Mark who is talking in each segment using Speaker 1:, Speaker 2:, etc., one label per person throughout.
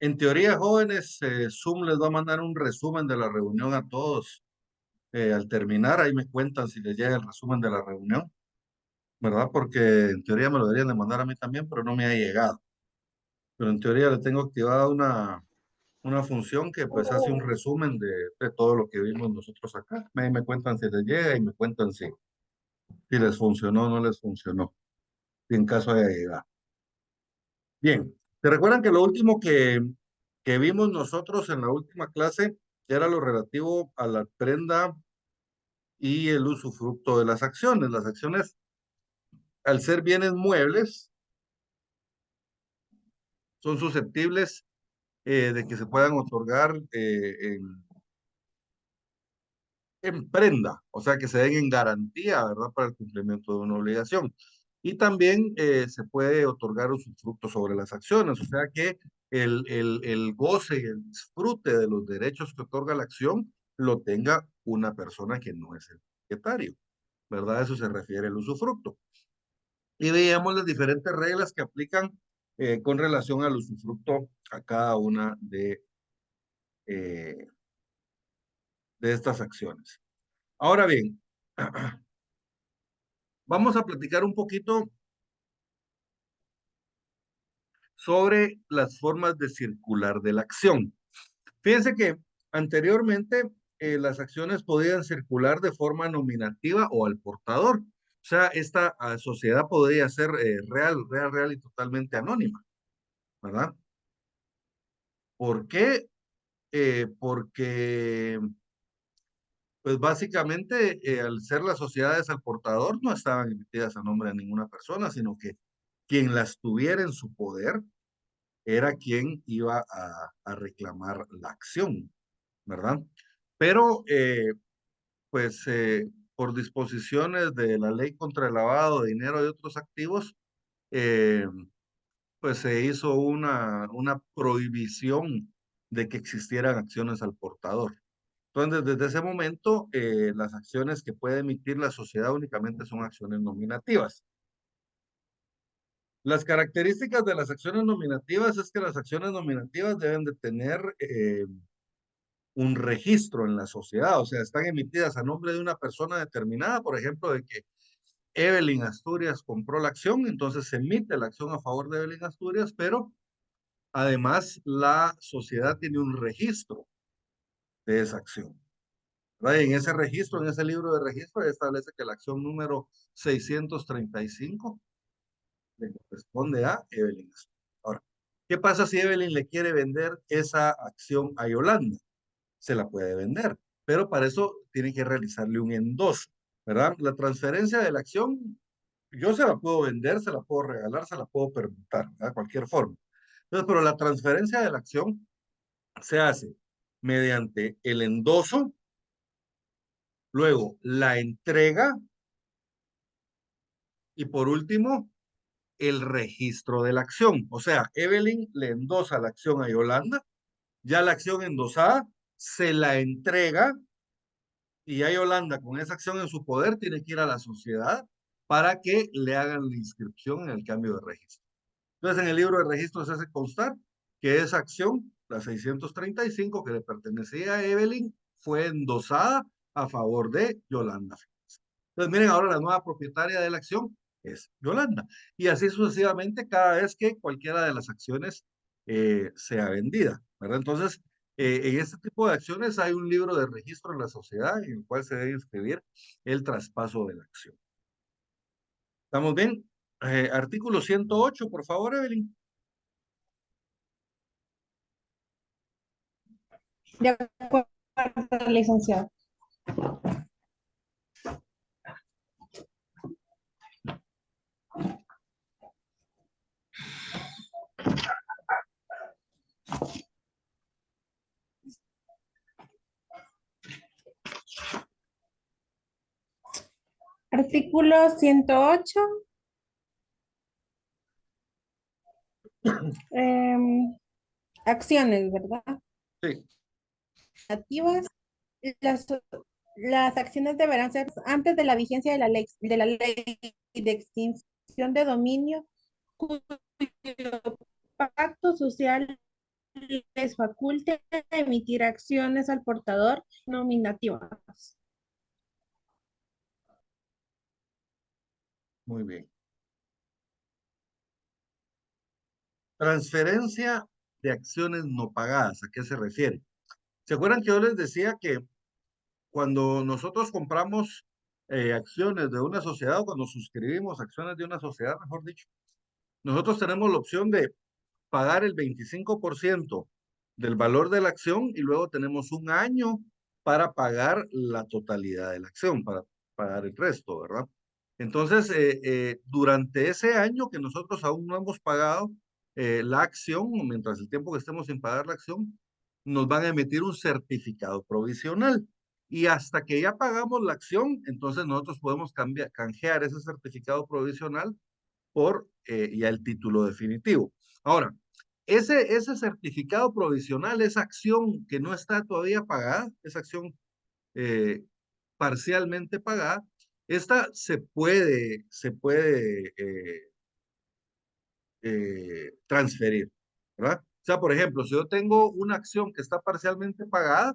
Speaker 1: En teoría, jóvenes, Zoom les va a mandar un resumen de la reunión a todos. Al terminar, ahí me cuentan si les llega el resumen de la reunión, ¿verdad? Porque en teoría me lo deberían de mandar a mí también, pero no me ha llegado. Pero en teoría le tengo activada una función que pues hace un resumen de todo lo que vimos nosotros acá. Ahí me cuentan si les llega y me cuentan si les funcionó o no les funcionó, si en caso haya llegado. Bien, ¿te recuerdan que lo último que vimos nosotros en la última clase era lo relativo a la prenda y el usufructo de las acciones? Las acciones, al ser bienes muebles, son susceptibles de que se puedan otorgar en prenda, o sea, que se den en garantía, ¿verdad? Para el cumplimiento de una obligación. Y también se puede otorgar usufructo sobre las acciones, o sea que el goce y el disfrute de los derechos que otorga la acción lo tenga una persona que no es el propietario, ¿verdad? A eso se refiere el usufructo. Y veíamos las diferentes reglas que aplican con relación al usufructo a cada una eh, de estas acciones. Ahora bien, vamos a platicar un poquito sobre las formas de circular de la acción. Fíjense que anteriormente las acciones podían circular de forma nominativa o al portador. O sea, esta sociedad podría ser real y totalmente anónima, ¿verdad? ¿Por qué? Porque, pues básicamente, al ser las sociedades al portador, no estaban emitidas a nombre de ninguna persona, sino que quien las tuviera en su poder era quien iba a reclamar la acción, ¿verdad? Pero, pues, por disposiciones de la ley contra el lavado de dinero y otros activos, eh, pues se hizo una prohibición de que existieran acciones al portador. Entonces, desde ese momento, las acciones que puede emitir la sociedad únicamente son acciones nominativas. Las características de las acciones nominativas es que las acciones nominativas deben de tener un registro en la sociedad, o sea, están emitidas a nombre de una persona determinada, por ejemplo, de que Evelyn Asturias compró la acción, entonces se emite la acción a favor de Evelyn Asturias, pero además la sociedad tiene un registro de esa acción, ¿verdad? Y en ese registro, en ese libro de registro, establece que la acción número 635 le corresponde a Evelyn Asturias. Ahora, ¿qué pasa si Evelyn le quiere vender esa acción a Yolanda? Se la puede vender, pero para eso tiene que realizarle un endoso, ¿verdad? La transferencia de la acción, yo se la puedo vender, se la puedo regalar, se la puedo permutar, ¿verdad? Cualquier forma. Entonces, pero la transferencia de la acción se hace mediante el endoso, luego la entrega y por último el registro de la acción. O sea, Evelyn le endosa la acción a Yolanda, ya la acción endosada se la entrega y ya Yolanda con esa acción en su poder tiene que ir a la sociedad para que le hagan la inscripción en el cambio de registro. Entonces en el libro de registro se hace constar que esa acción, la 635 que le pertenecía a Evelyn, fue endosada a favor de Yolanda. Entonces miren, ahora la nueva propietaria de la acción es Yolanda. Y así sucesivamente cada vez que cualquiera de las acciones sea vendida, ¿verdad? Entonces, en este tipo de acciones hay un libro de registro en la sociedad en el cual se debe inscribir el traspaso de la acción. ¿Estamos bien? Artículo 108, por favor, Evelyn.
Speaker 2: De acuerdo, licenciado. Artículo 108. em, Acciones, ¿verdad?
Speaker 1: Sí.
Speaker 2: Activas. Las, las acciones deberán ser antes de la vigencia de la ley de extinción de dominio cuyo pacto social les faculte emitir acciones al portador nominativas.
Speaker 1: Muy bien. Transferencia de acciones no pagadas. ¿A qué se refiere? ¿Se acuerdan que yo les decía que cuando nosotros compramos acciones de una sociedad o cuando suscribimos acciones de una sociedad, mejor dicho, nosotros tenemos la opción de pagar el 25% del valor de la acción y luego tenemos un año para pagar la totalidad de la acción, para pagar el resto, ¿verdad? Entonces, durante ese año que nosotros aún no hemos pagado la acción, o mientras el tiempo que estemos sin pagar la acción, nos van a emitir un certificado provisional. Y hasta que ya pagamos la acción, entonces nosotros podemos canjear ese certificado provisional por ya el título definitivo. Ahora, ese certificado provisional, esa acción que no está todavía pagada, esa acción eh, parcialmente pagada, esta se puede transferir, ¿verdad? O sea, por ejemplo, si yo tengo una acción que está parcialmente pagada,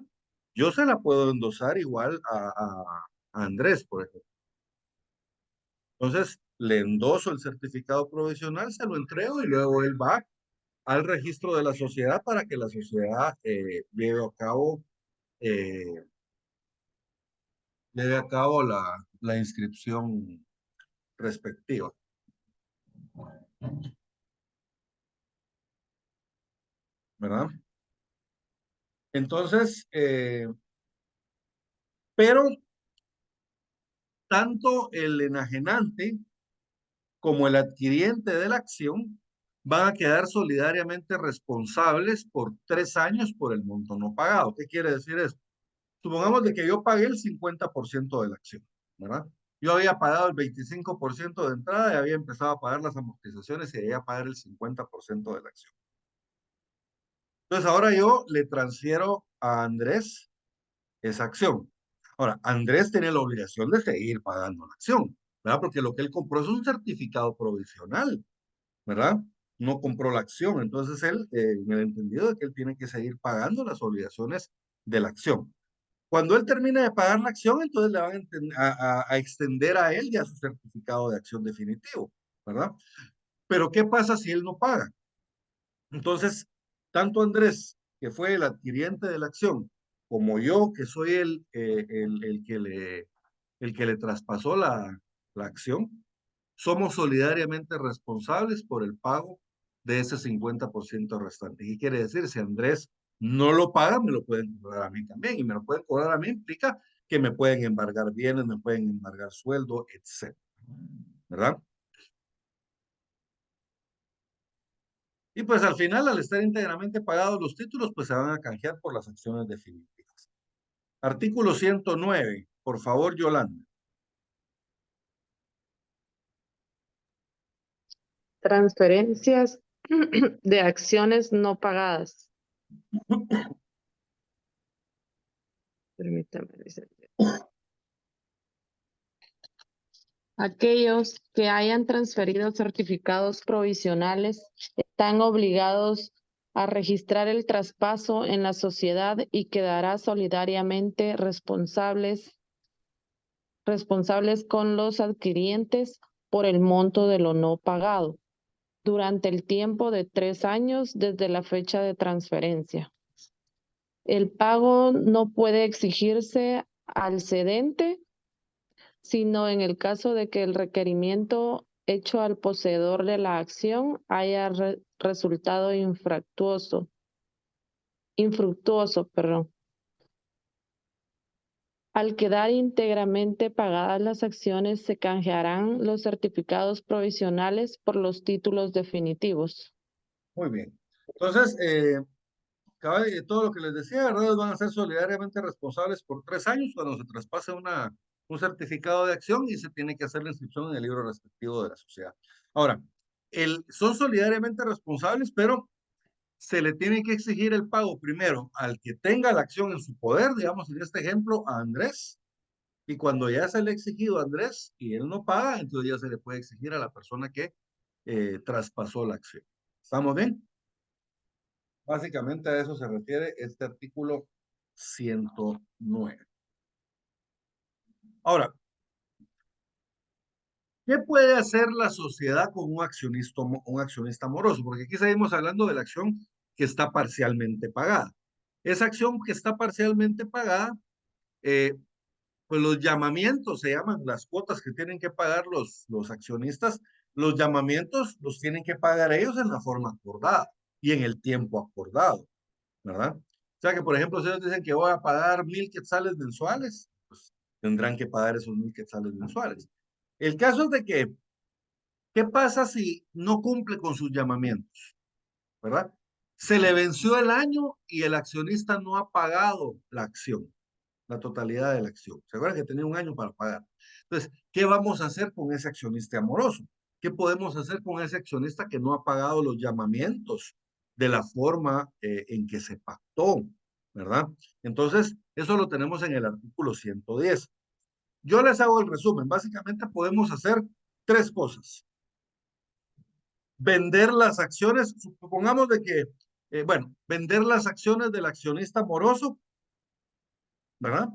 Speaker 1: yo se la puedo endosar igual a Andrés, por ejemplo. Entonces, le endoso el certificado provisional, se lo entrego y luego él va al registro de la sociedad para que la sociedad eh, lleve a cabo la inscripción respectiva, ¿verdad? Entonces, pero tanto el enajenante como el adquiriente de la acción van a quedar solidariamente responsables por 3 años por el monto no pagado. ¿Qué quiere decir esto? Supongamos de que yo pagué el 50% de la acción, ¿verdad? Yo había pagado el 25% de entrada y había empezado a pagar las amortizaciones y debía pagar el 50% de la acción. Entonces ahora yo le transfiero a Andrés esa acción. Ahora, Andrés tiene la obligación de seguir pagando la acción, ¿verdad? Porque lo que él compró es un certificado provisional, ¿verdad? No compró la acción. Entonces él, en el entendido de que él tiene que seguir pagando las obligaciones de la acción. Cuando él termine de pagar la acción, entonces le van a extender a él ya su certificado de acción definitivo, ¿verdad? Pero ¿qué pasa si él no paga? Entonces, tanto Andrés, que fue el adquiriente de la acción, como yo, que soy el que le traspasó la acción, somos solidariamente responsables por el pago de ese 50% restante. ¿Qué quiere decir? Si Andrés no lo paga, me lo pueden cobrar a mí también. Y me lo pueden cobrar a mí implica que me pueden embargar bienes, me pueden embargar sueldo, etc. ¿Verdad? Y pues al final, al estar íntegramente pagados los títulos, pues se van a canjear por las acciones definitivas. Artículo 109. Por favor, Yolanda.
Speaker 3: Transferencias de acciones no pagadas. Permítame, licenciado. Aquellos que hayan transferido certificados provisionales están obligados a registrar el traspaso en la sociedad y quedará solidariamente responsables con los adquirientes por el monto de lo no pagado durante el tiempo de 3 años desde la fecha de transferencia. El pago no puede exigirse al cedente, sino en el caso de que el requerimiento hecho al poseedor de la acción haya resultado infructuoso, perdón. Al quedar íntegramente pagadas las acciones, se canjearán los certificados provisionales por los títulos definitivos.
Speaker 1: Muy bien. Entonces, todo lo que les decía, ¿verdad? Van a ser solidariamente responsables por 3 años cuando se traspase un certificado de acción y se tiene que hacer la inscripción en el libro respectivo de la sociedad. Ahora, son solidariamente responsables, pero se le tiene que exigir el pago primero al que tenga la acción en su poder, digamos en este ejemplo, a Andrés, y cuando ya se le ha exigido a Andrés y él no paga, entonces ya se le puede exigir a la persona que traspasó la acción. ¿Estamos bien? Básicamente a eso se refiere este artículo 109. Ahora, ¿qué puede hacer la sociedad con un accionista moroso? Porque aquí seguimos hablando de la acción que está parcialmente pagada. Esa acción que está parcialmente pagada, pues los llamamientos se llaman las cuotas que tienen que pagar los accionistas. Los llamamientos los tienen que pagar ellos en la forma acordada y en el tiempo acordado, ¿verdad? O sea que, por ejemplo, si ellos dicen que voy a pagar 1,000 quetzales mensuales, pues tendrán que pagar esos 1,000 quetzales mensuales. El caso es de que, ¿qué pasa si no cumple con sus llamamientos? ¿Verdad? Se le venció el año y el accionista no ha pagado la acción, la totalidad de la acción. ¿Se acuerdan que tenía un año para pagar? Entonces, ¿qué vamos a hacer con ese accionista amoroso? ¿Qué podemos hacer con ese accionista que no ha pagado los llamamientos de la forma en que se pactó? ¿Verdad? Entonces, eso lo tenemos en el artículo 110. Yo les hago el resumen. Básicamente podemos hacer tres cosas. Vender las acciones, supongamos de que, bueno, vender las acciones del accionista moroso, ¿verdad?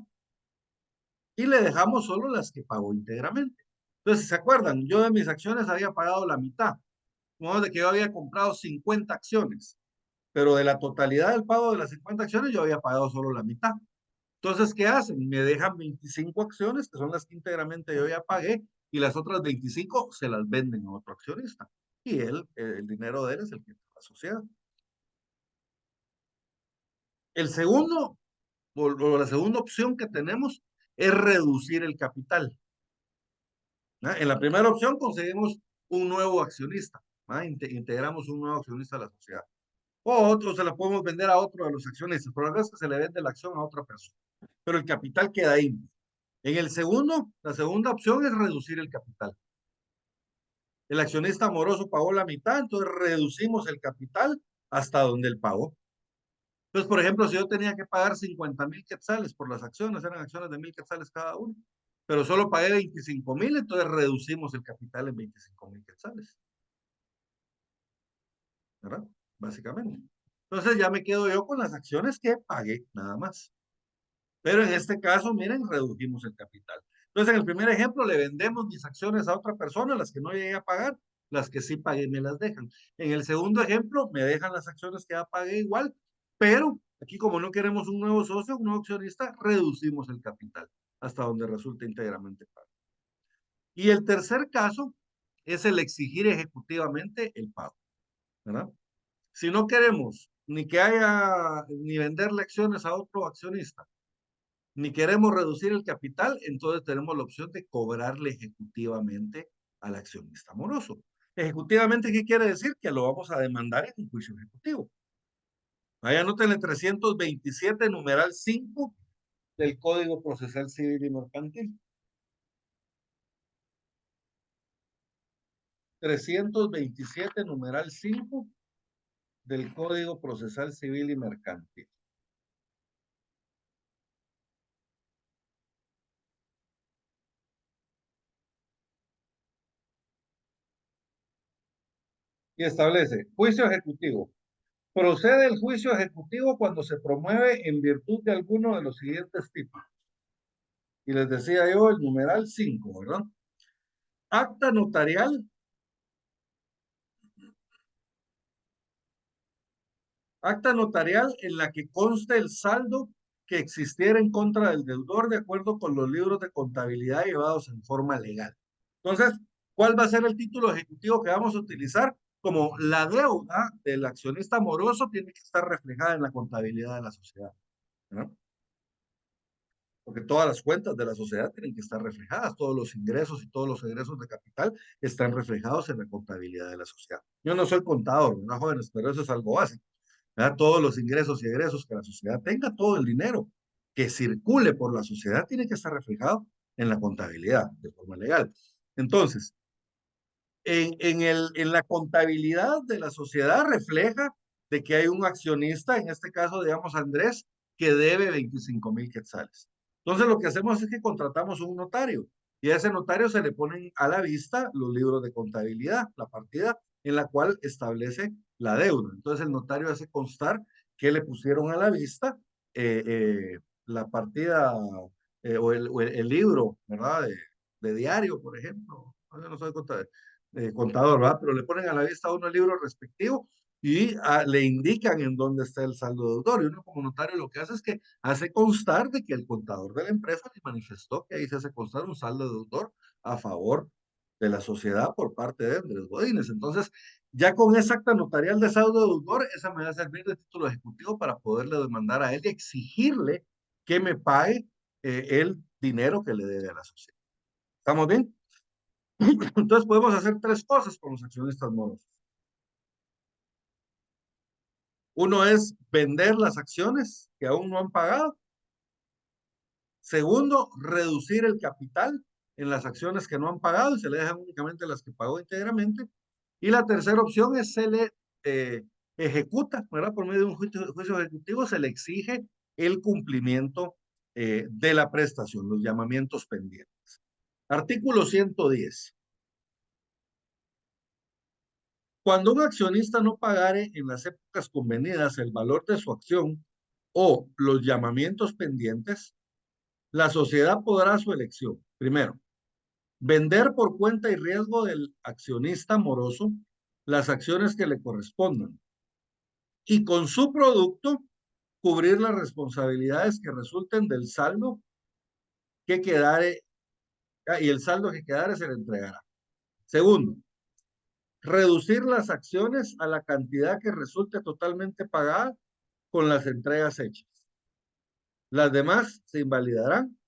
Speaker 1: Y le dejamos solo las que pagó íntegramente. Entonces, si se acuerdan, yo de mis acciones había pagado la mitad, como de que yo había comprado 50 acciones, pero de la totalidad del pago de las 50 acciones yo había pagado solo la mitad. Entonces, ¿qué hacen? Me dejan 25 acciones, que son las que íntegramente yo ya pagué, y las otras 25 se las venden a otro accionista. Y él, el dinero de él es el que está asociado. El segundo, o la segunda opción que tenemos es reducir el capital. ¿Ah? En la primera opción conseguimos un nuevo accionista, ¿ah? Integramos un nuevo accionista a la sociedad. O otro se la podemos vender a otro de los accionistas, pero la verdad es que se le vende la acción a otra persona. Pero el capital queda ahí. En el segundo, la segunda opción es reducir el capital. El accionista moroso pagó la mitad, entonces reducimos el capital hasta donde él pagó. Entonces, por ejemplo, si yo tenía que pagar 50,000 quetzales por las acciones, eran acciones de 1,000 quetzales cada uno, pero solo pagué 25,000, entonces reducimos el capital en 25,000 quetzales, ¿verdad? Básicamente. Entonces ya me quedo yo con las acciones que pagué, nada más. Pero en este caso, miren, redujimos el capital. Entonces, en el primer ejemplo, le vendemos mis acciones a otra persona, las que no llegué a pagar, las que sí pagué me las dejan. En el segundo ejemplo, me dejan las acciones que ya pagué igual, pero aquí como no queremos un nuevo socio, un nuevo accionista, reducimos el capital hasta donde resulte íntegramente pago. Y el tercer caso es el exigir ejecutivamente el pago, ¿verdad? Si no queremos ni que haya, ni venderle acciones a otro accionista, ni queremos reducir el capital, entonces tenemos la opción de cobrarle ejecutivamente al accionista moroso. Ejecutivamente, ¿qué quiere decir? Que lo vamos a demandar en un juicio ejecutivo. Ahí anoten el 327, numeral 5 del Código Procesal Civil y Mercantil. 327, numeral 5 del Código Procesal Civil y Mercantil. Y establece, juicio ejecutivo. Procede el juicio ejecutivo cuando se promueve en virtud de alguno de los siguientes tipos. Y les decía yo el numeral 5, ¿verdad? Acta notarial. Acta notarial en la que conste el saldo que existiera en contra del deudor de acuerdo con los libros de contabilidad llevados en forma legal. Entonces, ¿cuál va a ser el título ejecutivo que vamos a utilizar? Como la deuda del accionista moroso tiene que estar reflejada en la contabilidad de la sociedad, ¿no? Porque todas las cuentas de la sociedad tienen que estar reflejadas, todos los ingresos y todos los egresos de capital están reflejados en la contabilidad de la sociedad. Yo no soy contador, ¿no, jóvenes? Pero eso es algo básico. ¿Verdad? Todos los ingresos y egresos que la sociedad tenga, todo el dinero que circule por la sociedad tiene que estar reflejado en la contabilidad de forma legal. Entonces, en la contabilidad de la sociedad refleja de que hay un accionista, en este caso, digamos, Andrés, que debe 25,000 quetzales. Entonces, lo que hacemos es que contratamos un notario y a ese notario se le ponen a la vista los libros de contabilidad, la partida en la cual establece la deuda. Entonces el notario hace constar que le pusieron a la vista la partida o el libro, ¿verdad? De diario, por ejemplo. Yo no soy contador, ¿verdad? Pero le ponen a la vista a uno el libro respectivo y le indican en dónde está el saldo deudor. Y uno como notario lo que hace es que hace constar de que el contador de la empresa le manifestó que ahí se hace constar un saldo deudor a favor de la sociedad por parte de Andrés Godínez. Entonces, ya con esa acta notarial de saldo deudor, esa me va a servir de título ejecutivo para poderle demandar a él y exigirle que me pague el dinero que le debe a la sociedad. ¿Estamos bien? Entonces podemos hacer tres cosas con los accionistas morosos. Uno es vender las acciones que aún no han pagado. Segundo, reducir el capital en las acciones que no han pagado y se le dejan únicamente las que pagó íntegramente. Y la tercera opción es se le ejecuta, ¿verdad? Por medio de un juicio ejecutivo se le exige el cumplimiento de la prestación, los llamamientos pendientes. Artículo 110. Cuando un accionista no pagare en las épocas convenidas el valor de su acción o los llamamientos pendientes, la sociedad podrá a su elección. Primero, vender por cuenta y riesgo del accionista moroso las acciones que le correspondan y con su producto cubrir las responsabilidades que resulten del saldo que quedare y el saldo que quedare se le entregará. Segundo, reducir las acciones a la cantidad que resulte totalmente pagada con las entregas hechas. Las demás se invalidarán,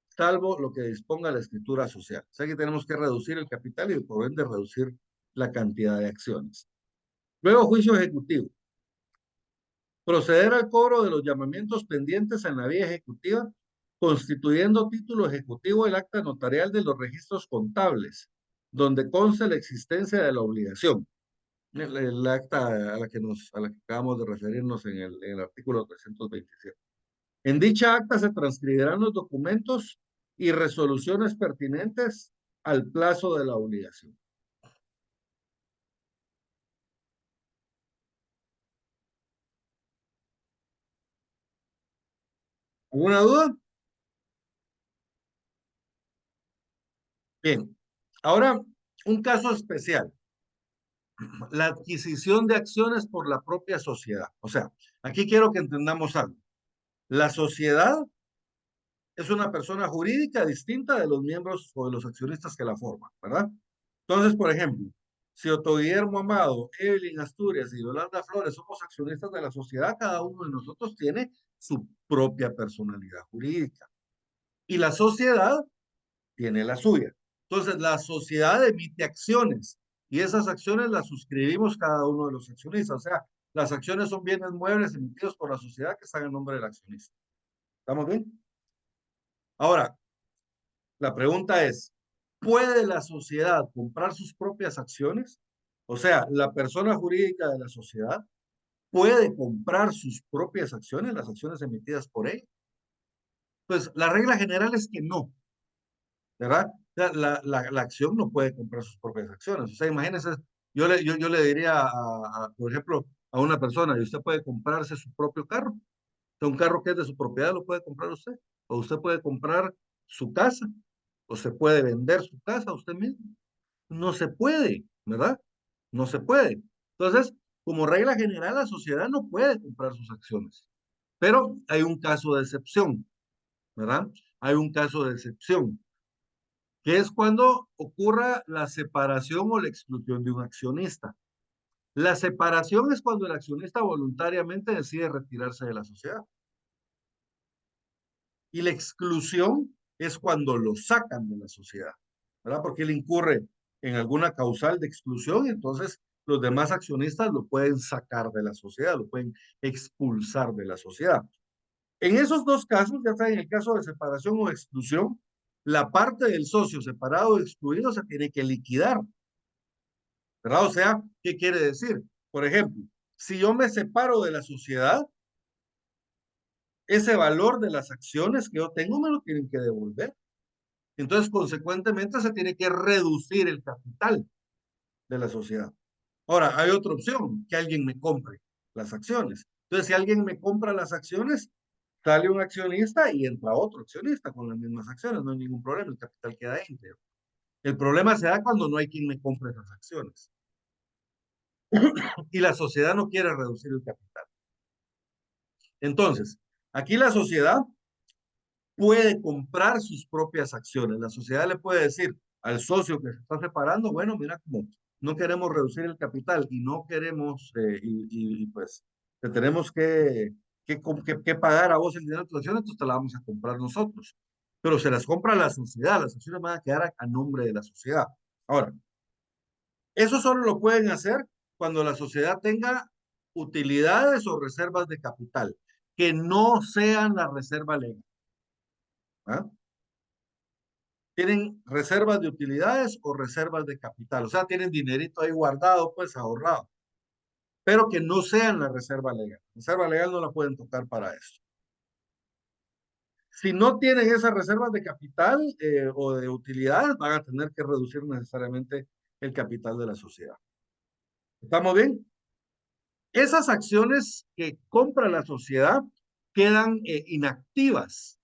Speaker 1: salvo lo que disponga la escritura social. O sea que tenemos que reducir el capital y por ende reducir la cantidad de acciones. Luego, juicio ejecutivo. Proceder al cobro de los llamamientos pendientes en la vía ejecutiva, constituyendo título ejecutivo el acta notarial de los registros contables, donde conste la existencia de la obligación. El acta a la que acabamos de referirnos en el artículo 327. En dicha acta se transcribirán los documentos y resoluciones pertinentes al plazo de la obligación. ¿Alguna duda? Bien, ahora un caso especial, la adquisición de acciones por la propia sociedad. O sea, aquí quiero que entendamos algo. La sociedad es una persona jurídica distinta de los miembros o de los accionistas que la forman, ¿verdad? Entonces, por ejemplo, si Otto Guillermo Amado, Evelyn Asturias y Yolanda Flores somos accionistas de la sociedad, cada uno de nosotros tiene su propia personalidad jurídica. Y la sociedad tiene la suya. Entonces, la sociedad emite acciones y esas acciones las suscribimos cada uno de los accionistas. O sea, las acciones son bienes muebles emitidos por la sociedad que están en nombre del accionista. ¿Estamos bien? Ahora, la pregunta es, ¿puede la sociedad comprar sus propias acciones? O sea, la persona jurídica de la sociedad puede comprar sus propias acciones, las acciones emitidas por ella. Pues la regla general es que no, ¿verdad? La acción no puede comprar sus propias acciones. O sea, imagínense, yo le diría, por ejemplo, a una persona, y usted puede comprarse su propio carro. O sea, un carro que es de su propiedad lo puede comprar usted. O usted puede comprar su casa. O se puede vender su casa a usted mismo. No se puede, ¿verdad? No se puede. Entonces, como regla general, la sociedad no puede comprar sus acciones. Pero hay un caso de excepción, ¿verdad? Hay un caso de excepción, que es cuando ocurra la separación o la exclusión de un accionista. La separación es cuando el accionista voluntariamente decide retirarse de la sociedad. Y la exclusión es cuando lo sacan de la sociedad, ¿verdad? Porque él incurre en alguna causal de exclusión y entonces los demás accionistas lo pueden sacar de la sociedad, lo pueden expulsar de la sociedad. En esos dos casos, ya sea en el caso de separación o exclusión, la parte del socio separado o excluido se tiene que liquidar, ¿verdad? O sea, ¿qué quiere decir? Por ejemplo, si yo me separo de la sociedad, ese valor de las acciones que yo tengo me lo tienen que devolver. Entonces, consecuentemente, se tiene que reducir el capital de la sociedad. Ahora, hay otra opción, que alguien me compre las acciones. Entonces, si alguien me compra las acciones, sale un accionista y entra otro accionista con las mismas acciones, no hay ningún problema, el capital queda íntegro. El problema se da cuando no hay quien me compre esas acciones. Y la sociedad no quiere reducir el capital. Entonces, aquí la sociedad puede comprar sus propias acciones. La sociedad le puede decir al socio que se está separando, bueno, mira, como no queremos reducir el capital y no queremos, pues te tenemos que pagar a vos el dinero de tu acción, entonces te la vamos a comprar nosotros. Pero se las compra la sociedad, las acciones van a quedar a nombre de la sociedad. Ahora, eso solo lo pueden hacer cuando la sociedad tenga utilidades o reservas de capital, que no sean la reserva legal. ¿Ah? Tienen reservas de utilidades o reservas de capital, o sea, tienen dinerito ahí guardado, pues ahorrado, pero que no sean la reserva legal. La reserva legal no la pueden tocar para eso. Si no tienen esas reservas de capital o de utilidades, van a tener que reducir necesariamente el capital de la sociedad. ¿Estamos bien? Esas acciones que compra la sociedad quedan inactivas,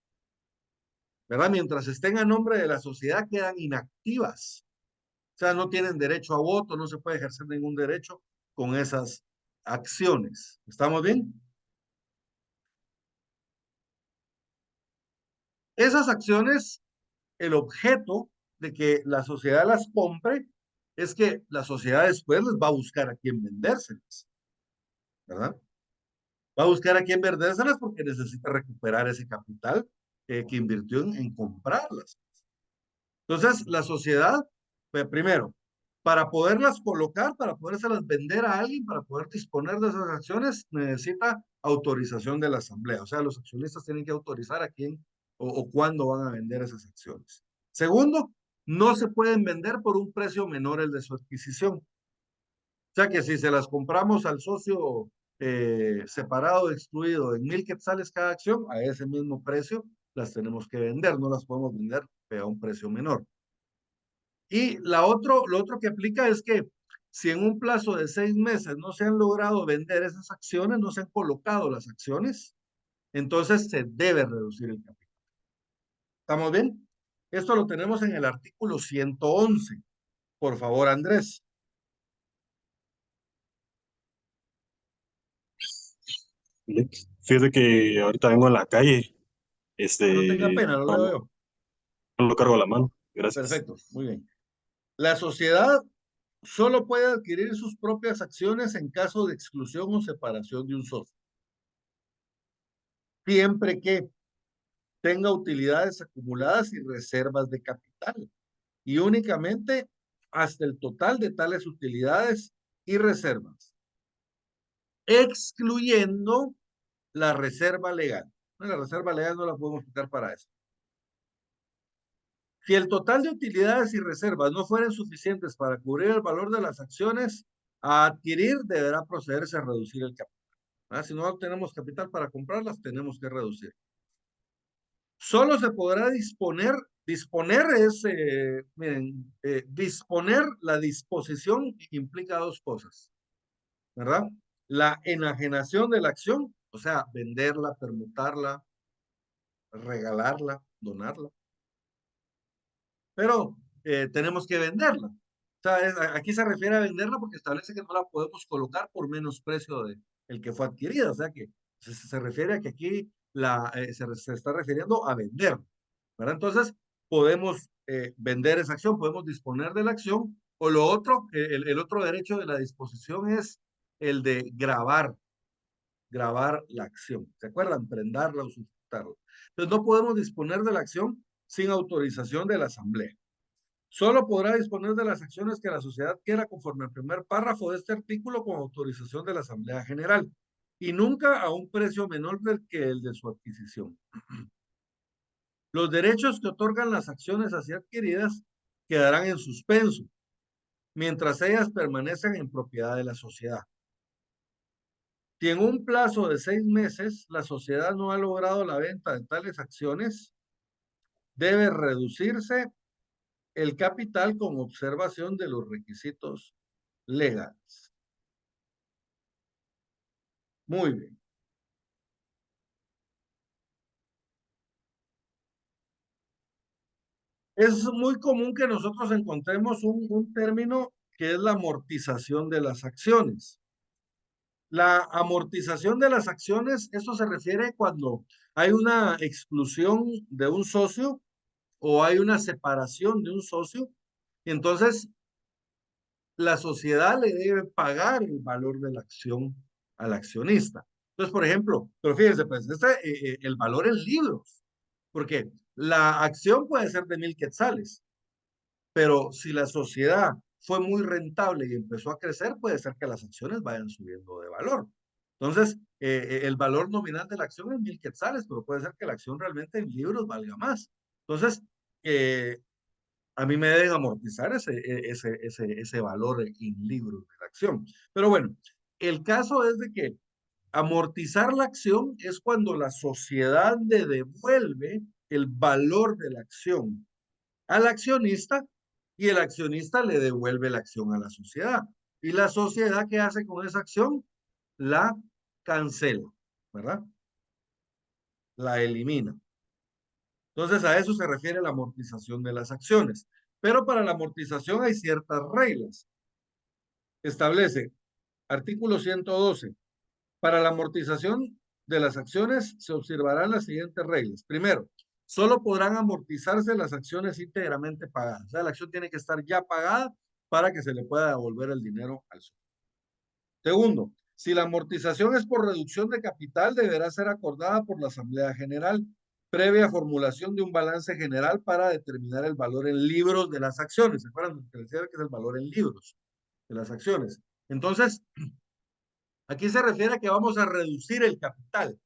Speaker 1: ¿verdad? Mientras estén a nombre de la sociedad, quedan inactivas. O sea, no tienen derecho a voto, no se puede ejercer ningún derecho con esas acciones. ¿Estamos bien? Esas acciones, el objeto de que la sociedad las compre es que la sociedad después les va a buscar a quién vendérselas, ¿verdad? Va a buscar a quién vendérselas porque necesita recuperar ese capital que invirtió en comprarlas. Entonces, la sociedad, pues, primero, para poderlas colocar, para podérselas vender a alguien, para poder disponer de esas acciones, necesita autorización de la asamblea. O sea, los accionistas tienen que autorizar a quién o cuándo van a vender esas acciones. Segundo, no se pueden vender por un precio menor el de su adquisición. O sea que si se las compramos al socio separado, excluido, en 1,000 quetzales cada acción, a ese mismo precio las tenemos que vender, no las podemos vender a un precio menor. Y lo otro que aplica es que si en un plazo de 6 meses no se han logrado vender esas acciones, no se han colocado las acciones, entonces se debe reducir el capital. ¿Estamos bien? Esto lo tenemos en el artículo 111. Por favor, Andrés.
Speaker 4: Fíjate que ahorita vengo en la calle,
Speaker 1: No tenga pena, lo leo
Speaker 4: no,
Speaker 1: yo.
Speaker 4: no lo cargo a la mano. Gracias.
Speaker 1: Perfecto, muy bien. La sociedad solo puede adquirir sus propias acciones en caso de exclusión o separación de un socio, siempre que tenga utilidades acumuladas y reservas de capital, y únicamente hasta el total de tales utilidades y reservas, excluyendo la reserva legal. La reserva legal no la podemos quitar para eso. Si el total de utilidades y reservas no fueren suficientes para cubrir el valor de las acciones a adquirir, deberá procederse a reducir el capital. Si no tenemos capital para comprarlas, tenemos que reducir. Solo se podrá disponer es, miren, disponer, la disposición implica dos cosas, ¿verdad? La enajenación de la acción, o sea, venderla, permutarla, regalarla, donarla, pero tenemos que venderla. O sea, aquí se refiere a venderla porque establece que no la podemos colocar por menos precio de el que fue adquirida, o sea que se refiere a que aquí se está refiriendo a vender, ¿verdad? Entonces, podemos vender esa acción, podemos disponer de la acción, o lo otro, el otro derecho de la disposición es el de grabar la acción. ¿Se acuerdan? Prendarla o sujetarla. Entonces, no podemos disponer de la acción sin autorización de la asamblea. Solo podrá disponer de las acciones que la sociedad quiera conforme al primer párrafo de este artículo con autorización de la Asamblea General y nunca a un precio menor del que el de su adquisición. Los derechos que otorgan las acciones así adquiridas quedarán en suspenso, mientras ellas permanecen en propiedad de la sociedad. Si en un plazo de 6 meses la sociedad no ha logrado la venta de tales acciones, debe reducirse el capital con observación de los requisitos legales. Muy bien. Es muy común que nosotros encontremos un término que es la amortización de las acciones. La amortización de las acciones, esto se refiere cuando hay una exclusión de un socio o hay una separación de un socio, y entonces la sociedad le debe pagar el valor de la acción al accionista. Entonces, por ejemplo, pero fíjense, pues, el valor en libros, porque la acción puede ser de 1,000 quetzales, pero si la sociedad fue muy rentable y empezó a crecer, puede ser que las acciones vayan subiendo de valor. Entonces, el valor nominal de la acción es 1,000 quetzales, pero puede ser que la acción realmente en libros valga más. Entonces, a mí me deben amortizar ese valor en libros de la acción. Pero bueno, el caso es de que amortizar la acción es cuando la sociedad le devuelve el valor de la acción al accionista y el accionista le devuelve la acción a la sociedad. ¿Y la sociedad qué hace con esa acción? La cancela, ¿verdad? La elimina. Entonces a eso se refiere la amortización de las acciones. Pero para la amortización hay ciertas reglas. Establece artículo 112. Para la amortización de las acciones se observarán las siguientes reglas. Primero, solo podrán amortizarse las acciones íntegramente pagadas. O sea, la acción tiene que estar ya pagada para que se le pueda devolver el dinero al socio. Segundo, si la amortización es por reducción de capital, deberá ser acordada por la Asamblea General, previa formulación de un balance general para determinar el valor en libros de las acciones. ¿Se acuerdan que decía que es el valor en libros de las acciones? Entonces, aquí se refiere a que vamos a reducir el capital.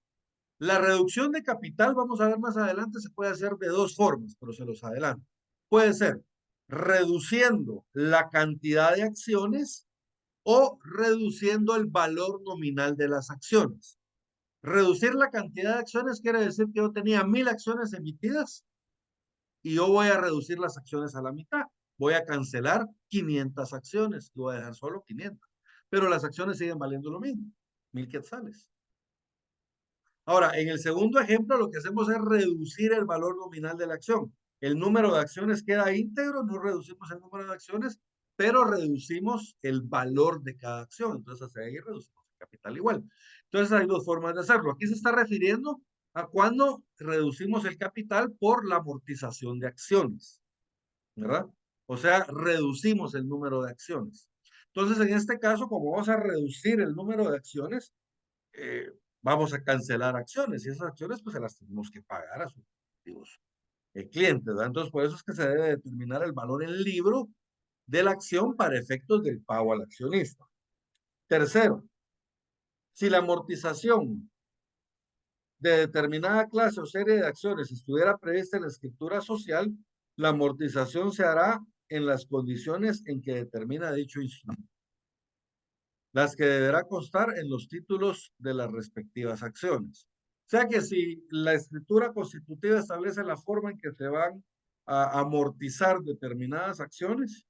Speaker 1: La reducción de capital, vamos a ver más adelante, se puede hacer de dos formas, pero se los adelanto. Puede ser reduciendo la cantidad de acciones o reduciendo el valor nominal de las acciones. Reducir la cantidad de acciones quiere decir que yo tenía 1,000 acciones emitidas y yo voy a reducir las acciones a la mitad. Voy a cancelar 500 acciones y voy a dejar solo 500. Pero las acciones siguen valiendo lo mismo, 1,000 quetzales. Ahora, en el segundo ejemplo, lo que hacemos es reducir el valor nominal de la acción. El número de acciones queda íntegro, no reducimos el número de acciones, pero reducimos el valor de cada acción. Entonces, hacia ahí reducimos el capital igual. Entonces, hay dos formas de hacerlo. Aquí se está refiriendo a cuando reducimos el capital por la amortización de acciones, ¿verdad? O sea, reducimos el número de acciones. Entonces, en este caso, como vamos a reducir el número de acciones, eh, vamos a cancelar acciones y esas acciones pues se las tenemos que pagar a sus clientes, ¿verdad? Entonces por eso es que se debe determinar el valor en libro de la acción para efectos del pago al accionista. Tercero, si la amortización de determinada clase o serie de acciones estuviera prevista en la escritura social, la amortización se hará en las condiciones en que determina dicho instrumento, las que deberá constar en los títulos de las respectivas acciones. O sea que si la escritura constitutiva establece la forma en que se van a amortizar determinadas acciones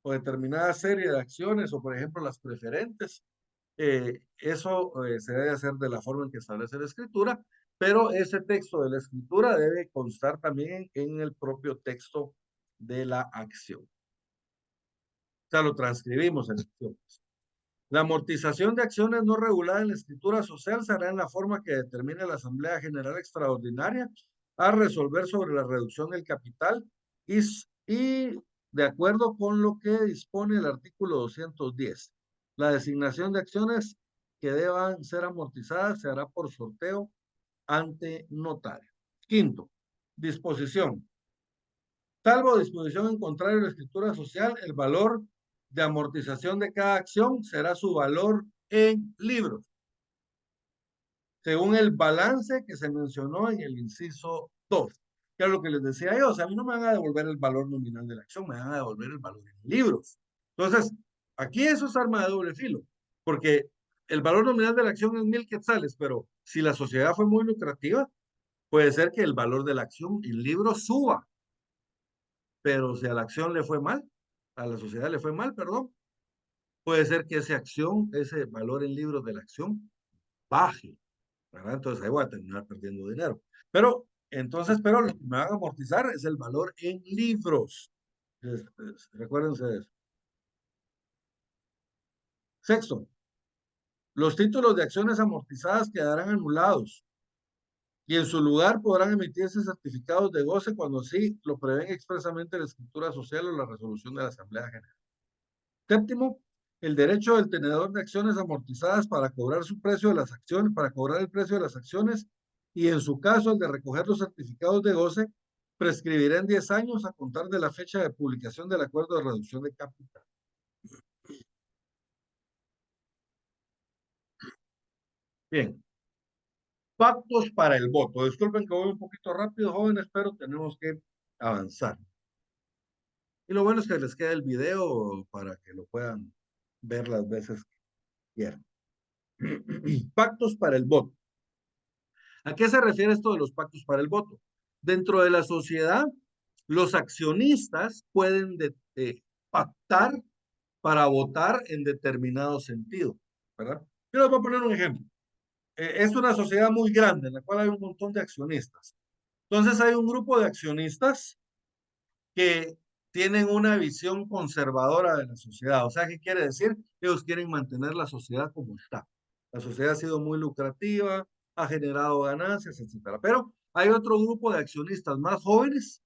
Speaker 1: o determinada serie de acciones o por ejemplo las preferentes, eso se debe hacer de la forma en que establece la escritura, pero ese texto de la escritura debe constar también en el propio texto de la acción. O sea, lo transcribimos en acciones. La amortización de acciones no reguladas en la escritura social se hará en la forma que determine la Asamblea General Extraordinaria a resolver sobre la reducción del capital y de acuerdo con lo que dispone el artículo 210. La designación de acciones que deban ser amortizadas se hará por sorteo ante notario. Quinto, disposición. Salvo disposición en contrario a la escritura social, el valor de amortización de cada acción será su valor en libros, según el balance que se mencionó en el inciso 2. Que es lo que les decía yo, o sea, a mí no me van a devolver el valor nominal de la acción, me van a devolver el valor en libros. Entonces, aquí eso es arma de doble filo, porque el valor nominal de la acción es 1,000 quetzales, pero si la sociedad fue muy lucrativa, puede ser que el valor de la acción en libros suba, pero si a la acción le fue mal, a la sociedad le fue mal, perdón, puede ser que esa acción, ese valor en libros de la acción, baje, ¿verdad? Entonces ahí voy a terminar perdiendo dinero. Pero, entonces, pero lo que me van a amortizar es el valor en libros. Recuérdense de eso. Sexto, los títulos de acciones amortizadas quedarán anulados y en su lugar podrán emitirse certificados de goce cuando así lo prevén expresamente la escritura social o la resolución de la Asamblea General. Séptimo, el derecho del tenedor de acciones amortizadas para cobrar su precio de las acciones, para cobrar el precio de las acciones y en su caso el de recoger los certificados de goce prescribirá en 10 años a contar de la fecha de publicación del acuerdo de reducción de capital. Bien, pactos para el voto. Disculpen que voy un poquito rápido, jóvenes, pero tenemos que avanzar. Y lo bueno es que les queda el video para que lo puedan ver las veces que quieran. Pactos para el voto. ¿A qué se refiere esto de los pactos para el voto? Dentro de la sociedad, los accionistas pueden pactar para votar en determinado sentido, ¿verdad? Yo les voy a poner un ejemplo. Es una sociedad muy grande en la cual hay un montón de accionistas. Entonces hay un grupo de accionistas que tienen una visión conservadora de la sociedad. O sea, ¿qué quiere decir? Ellos quieren mantener la sociedad como está. La sociedad ha sido muy lucrativa, ha generado ganancias, etcétera. Pero hay otro grupo de accionistas más jóvenes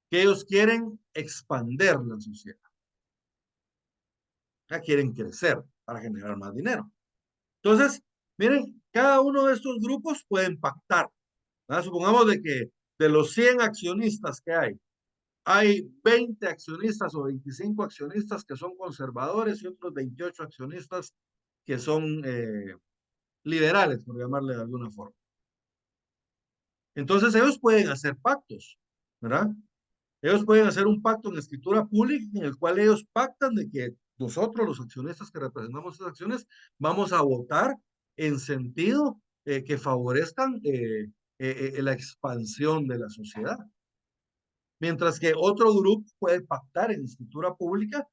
Speaker 1: que ellos quieren expandir la sociedad. Ya quieren crecer para generar más dinero. Entonces, miren, cada uno de estos grupos pueden pactar. ¿Verdad? Supongamos de que de los 100 accionistas que hay 20 accionistas o 25 accionistas que son conservadores y otros 28 accionistas que son liberales, por llamarle de alguna forma. Entonces ellos pueden hacer pactos, ¿verdad? Ellos pueden hacer un pacto en escritura pública en el cual ellos pactan de que nosotros, los accionistas que representamos esas acciones, vamos a votar en sentido que favorezcan la expansión de la sociedad. Mientras que otro grupo puede pactar en escritura pública,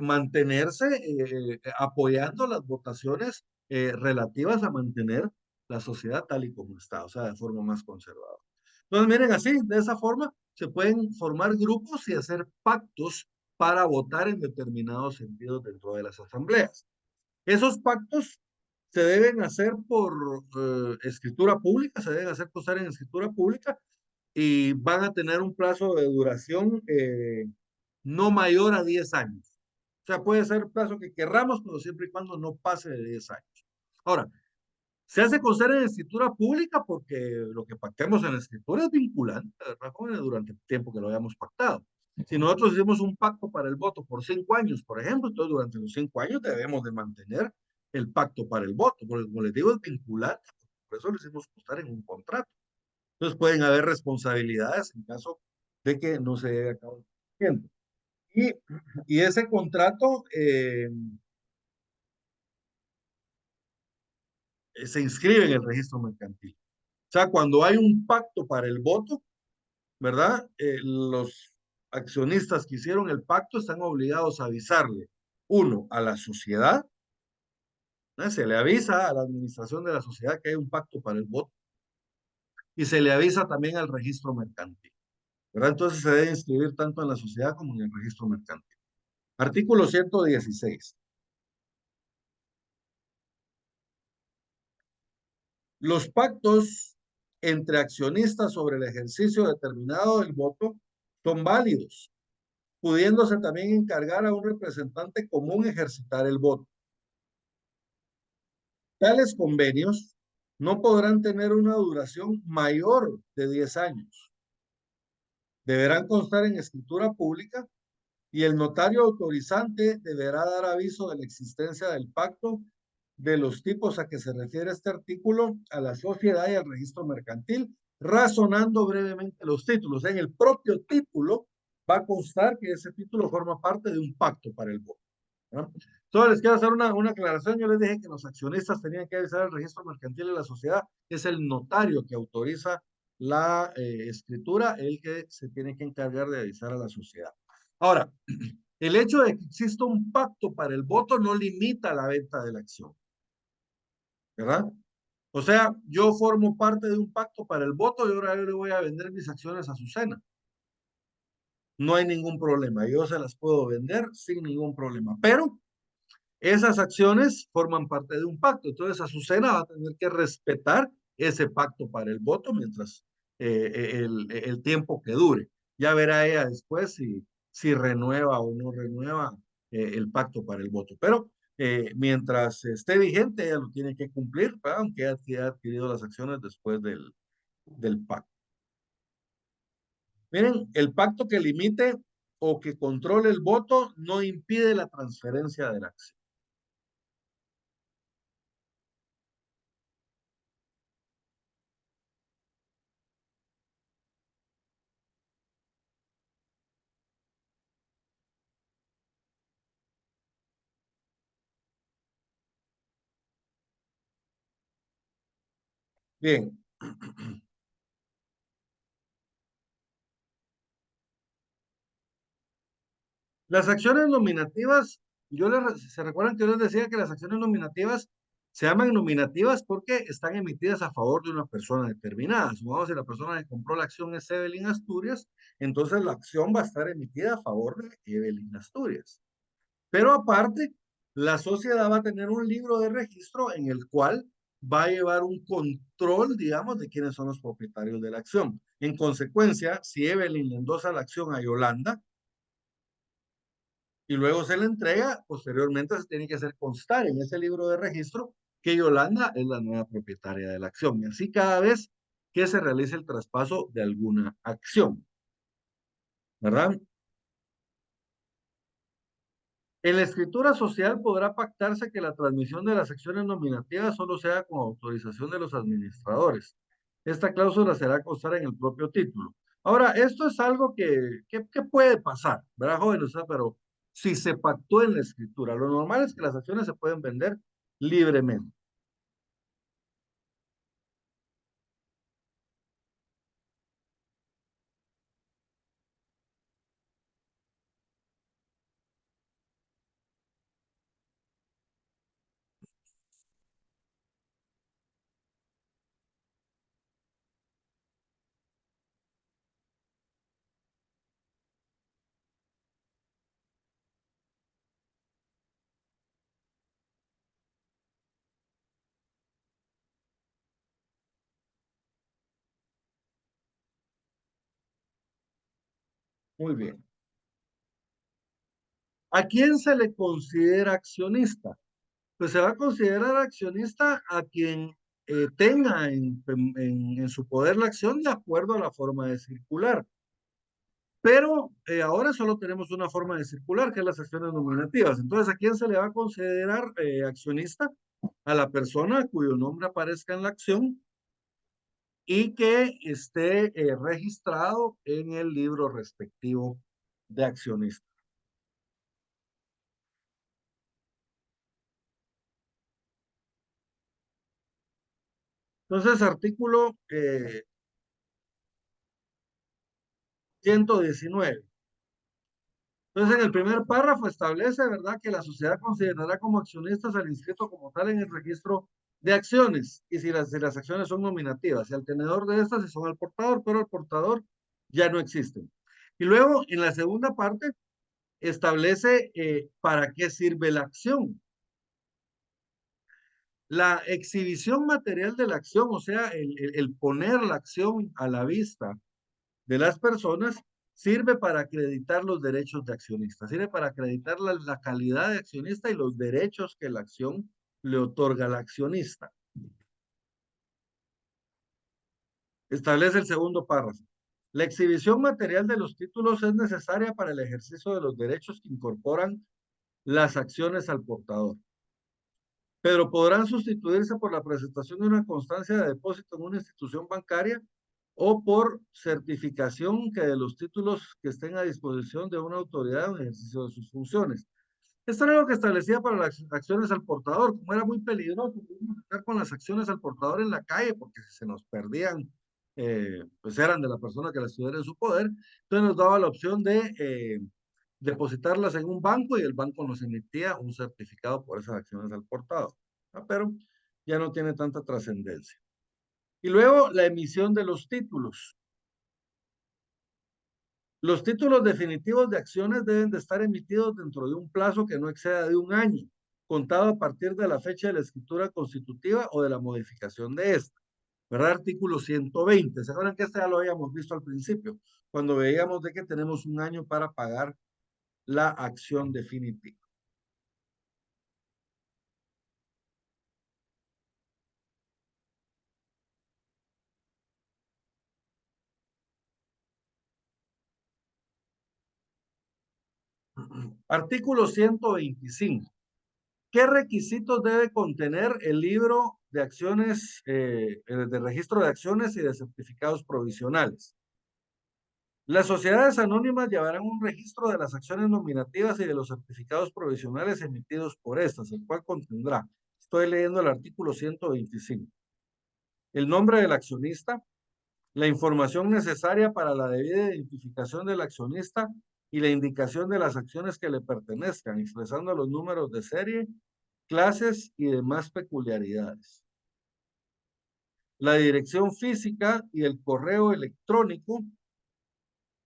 Speaker 1: mantenerse apoyando las votaciones relativas a mantener la sociedad tal y como está, o sea, de forma más conservadora. Entonces, miren, así, de esa forma, se pueden formar grupos y hacer pactos para votar en determinados sentidos dentro de las asambleas. Esos pactos se deben hacer por escritura pública, se deben hacer posar en escritura pública y van a tener un plazo de duración no mayor a 10 años. O sea, puede ser el plazo que querramos, pero siempre y cuando no pase de 10 años. Ahora, se hace constar en escritura pública porque lo que pactemos en la escritura es vinculante, ¿verdad, jóvenes? Durante el tiempo que lo hayamos pactado. Si nosotros hicimos un pacto para el voto por 5 años, por ejemplo, entonces durante los 5 años debemos de mantener el pacto para el voto, porque como les digo, es vinculante, por eso lo hicimos constar en un contrato. Entonces pueden haber responsabilidades en caso de que no se lleve a cabo el cumplimiento. Y ese contrato se inscribe en el registro mercantil. O sea, cuando hay un pacto para el voto, ¿verdad? Los accionistas que hicieron el pacto están obligados a avisarle, uno, a la sociedad, ¿no? Se le avisa a la administración de la sociedad que hay un pacto para el voto y se le avisa también al registro mercantil, ¿verdad? Entonces se debe inscribir tanto en la sociedad como en el registro mercantil. Artículo 116. Los pactos entre accionistas sobre el ejercicio determinado del voto son válidos, pudiéndose también encargar a un representante común ejercitar el voto. Tales convenios no podrán tener una duración mayor de 10 años. Deberán constar en escritura pública y el notario autorizante deberá dar aviso de la existencia del pacto de los tipos a que se refiere este artículo a la sociedad y al registro mercantil, razonando brevemente los títulos. En el propio título va a constar que ese título forma parte de un pacto para el voto, ¿no? Entonces les quiero hacer una aclaración. Yo les dije que los accionistas tenían que avisar al registro mercantil de la sociedad. Es el notario que autoriza la escritura, el que se tiene que encargar de avisar a la sociedad. Ahora, el hecho de que exista un pacto para el voto no limita la venta de la acción. ¿verdad? O sea, yo formo parte de un pacto para el voto y ahora yo le voy a vender mis acciones a Azucena. No hay ningún problema, yo se las puedo vender sin ningún problema, pero esas acciones forman parte de un pacto, entonces Azucena va a tener que respetar ese pacto para el voto mientras el tiempo que dure. Ya verá ella después si renueva o no renueva el pacto para el voto, pero mientras esté vigente ella lo tiene que cumplir, ¿verdad? Aunque ella haya adquirido las acciones después del pacto. Miren, el pacto que limite o que controle el voto no impide la transferencia de la acción. Bien. Las acciones nominativas, se recuerdan que yo les decía que las acciones nominativas se llaman nominativas porque están emitidas a favor de una persona determinada. Supongamos si la persona que compró la acción es Evelyn Asturias, entonces la acción va a estar emitida a favor de Evelyn Asturias. Pero aparte, la sociedad va a tener un libro de registro en el cual va a llevar un control, digamos, de quiénes son los propietarios de la acción. En consecuencia, si Evelyn le endosa la acción a Yolanda, y luego se le entrega, posteriormente se tiene que hacer constar en ese libro de registro que Yolanda es la nueva propietaria de la acción. Y así cada vez que se realice el traspaso de alguna acción, ¿verdad? En la escritura social podrá pactarse que la transmisión de las acciones nominativas solo sea con autorización de los administradores. Esta cláusula será constar en el propio título. Ahora, esto es algo que puede pasar, ¿verdad, jóvenes? O sea, pero si se pactó en la escritura, lo normal es que las acciones se pueden vender libremente. Muy bien. ¿A quién se le considera accionista? Pues se va a considerar accionista a quien tenga en su poder la acción de acuerdo a la forma de circular. Pero ahora solo tenemos una forma de circular, que es las acciones nominativas. Entonces, ¿a quién se le va a considerar accionista? A la persona cuyo nombre aparezca en la acción y que esté registrado en el libro respectivo de accionista. Entonces, artículo 119. Entonces, en el primer párrafo establece, ¿verdad?, que la sociedad considerará como accionistas al inscrito como tal en el registro de acciones, y si las acciones son nominativas, y al tenedor de estas si son al portador, pero el portador ya no existe. Y luego, en la segunda parte, establece para qué sirve la acción. La exhibición material de la acción, o sea, el poner la acción a la vista de las personas, sirve para acreditar los derechos de accionista, sirve para acreditar la calidad de accionista y los derechos que la acción le otorga al accionista. Establece el segundo párrafo. La exhibición material de los títulos es necesaria para el ejercicio de los derechos que incorporan las acciones al portador, pero podrán sustituirse por la presentación de una constancia de depósito en una institución bancaria o por certificación que de los títulos que estén a disposición de una autoridad en ejercicio de sus funciones. Esto era lo que establecía para las acciones al portador, como era muy peligroso estar con las acciones al portador en la calle, porque si se nos perdían, pues eran de la persona que las tuviera en su poder, entonces nos daba la opción de depositarlas en un banco y el banco nos emitía un certificado por esas acciones al portador. ¿No? Pero ya no tiene tanta trascendencia. Y luego la emisión de los títulos. Los títulos definitivos de acciones deben de estar emitidos dentro de un plazo que no exceda de 1 año, contado a partir de la fecha de la escritura constitutiva o de la modificación de esta. ¿Verdad? Artículo 120. ¿Se acuerdan que este ya lo habíamos visto al principio? Cuando veíamos de que tenemos 1 año para pagar la acción definitiva. Artículo 125. ¿Qué requisitos debe contener el libro de acciones, de registro de acciones y de certificados provisionales? Las sociedades anónimas llevarán un registro de las acciones nominativas y de los certificados provisionales emitidos por estas, el cual contendrá, estoy leyendo el artículo 125, el nombre del accionista, la información necesaria para la debida identificación del accionista y la indicación de las acciones que le pertenezcan, expresando los números de serie, clases y demás peculiaridades. La dirección física y el correo electrónico,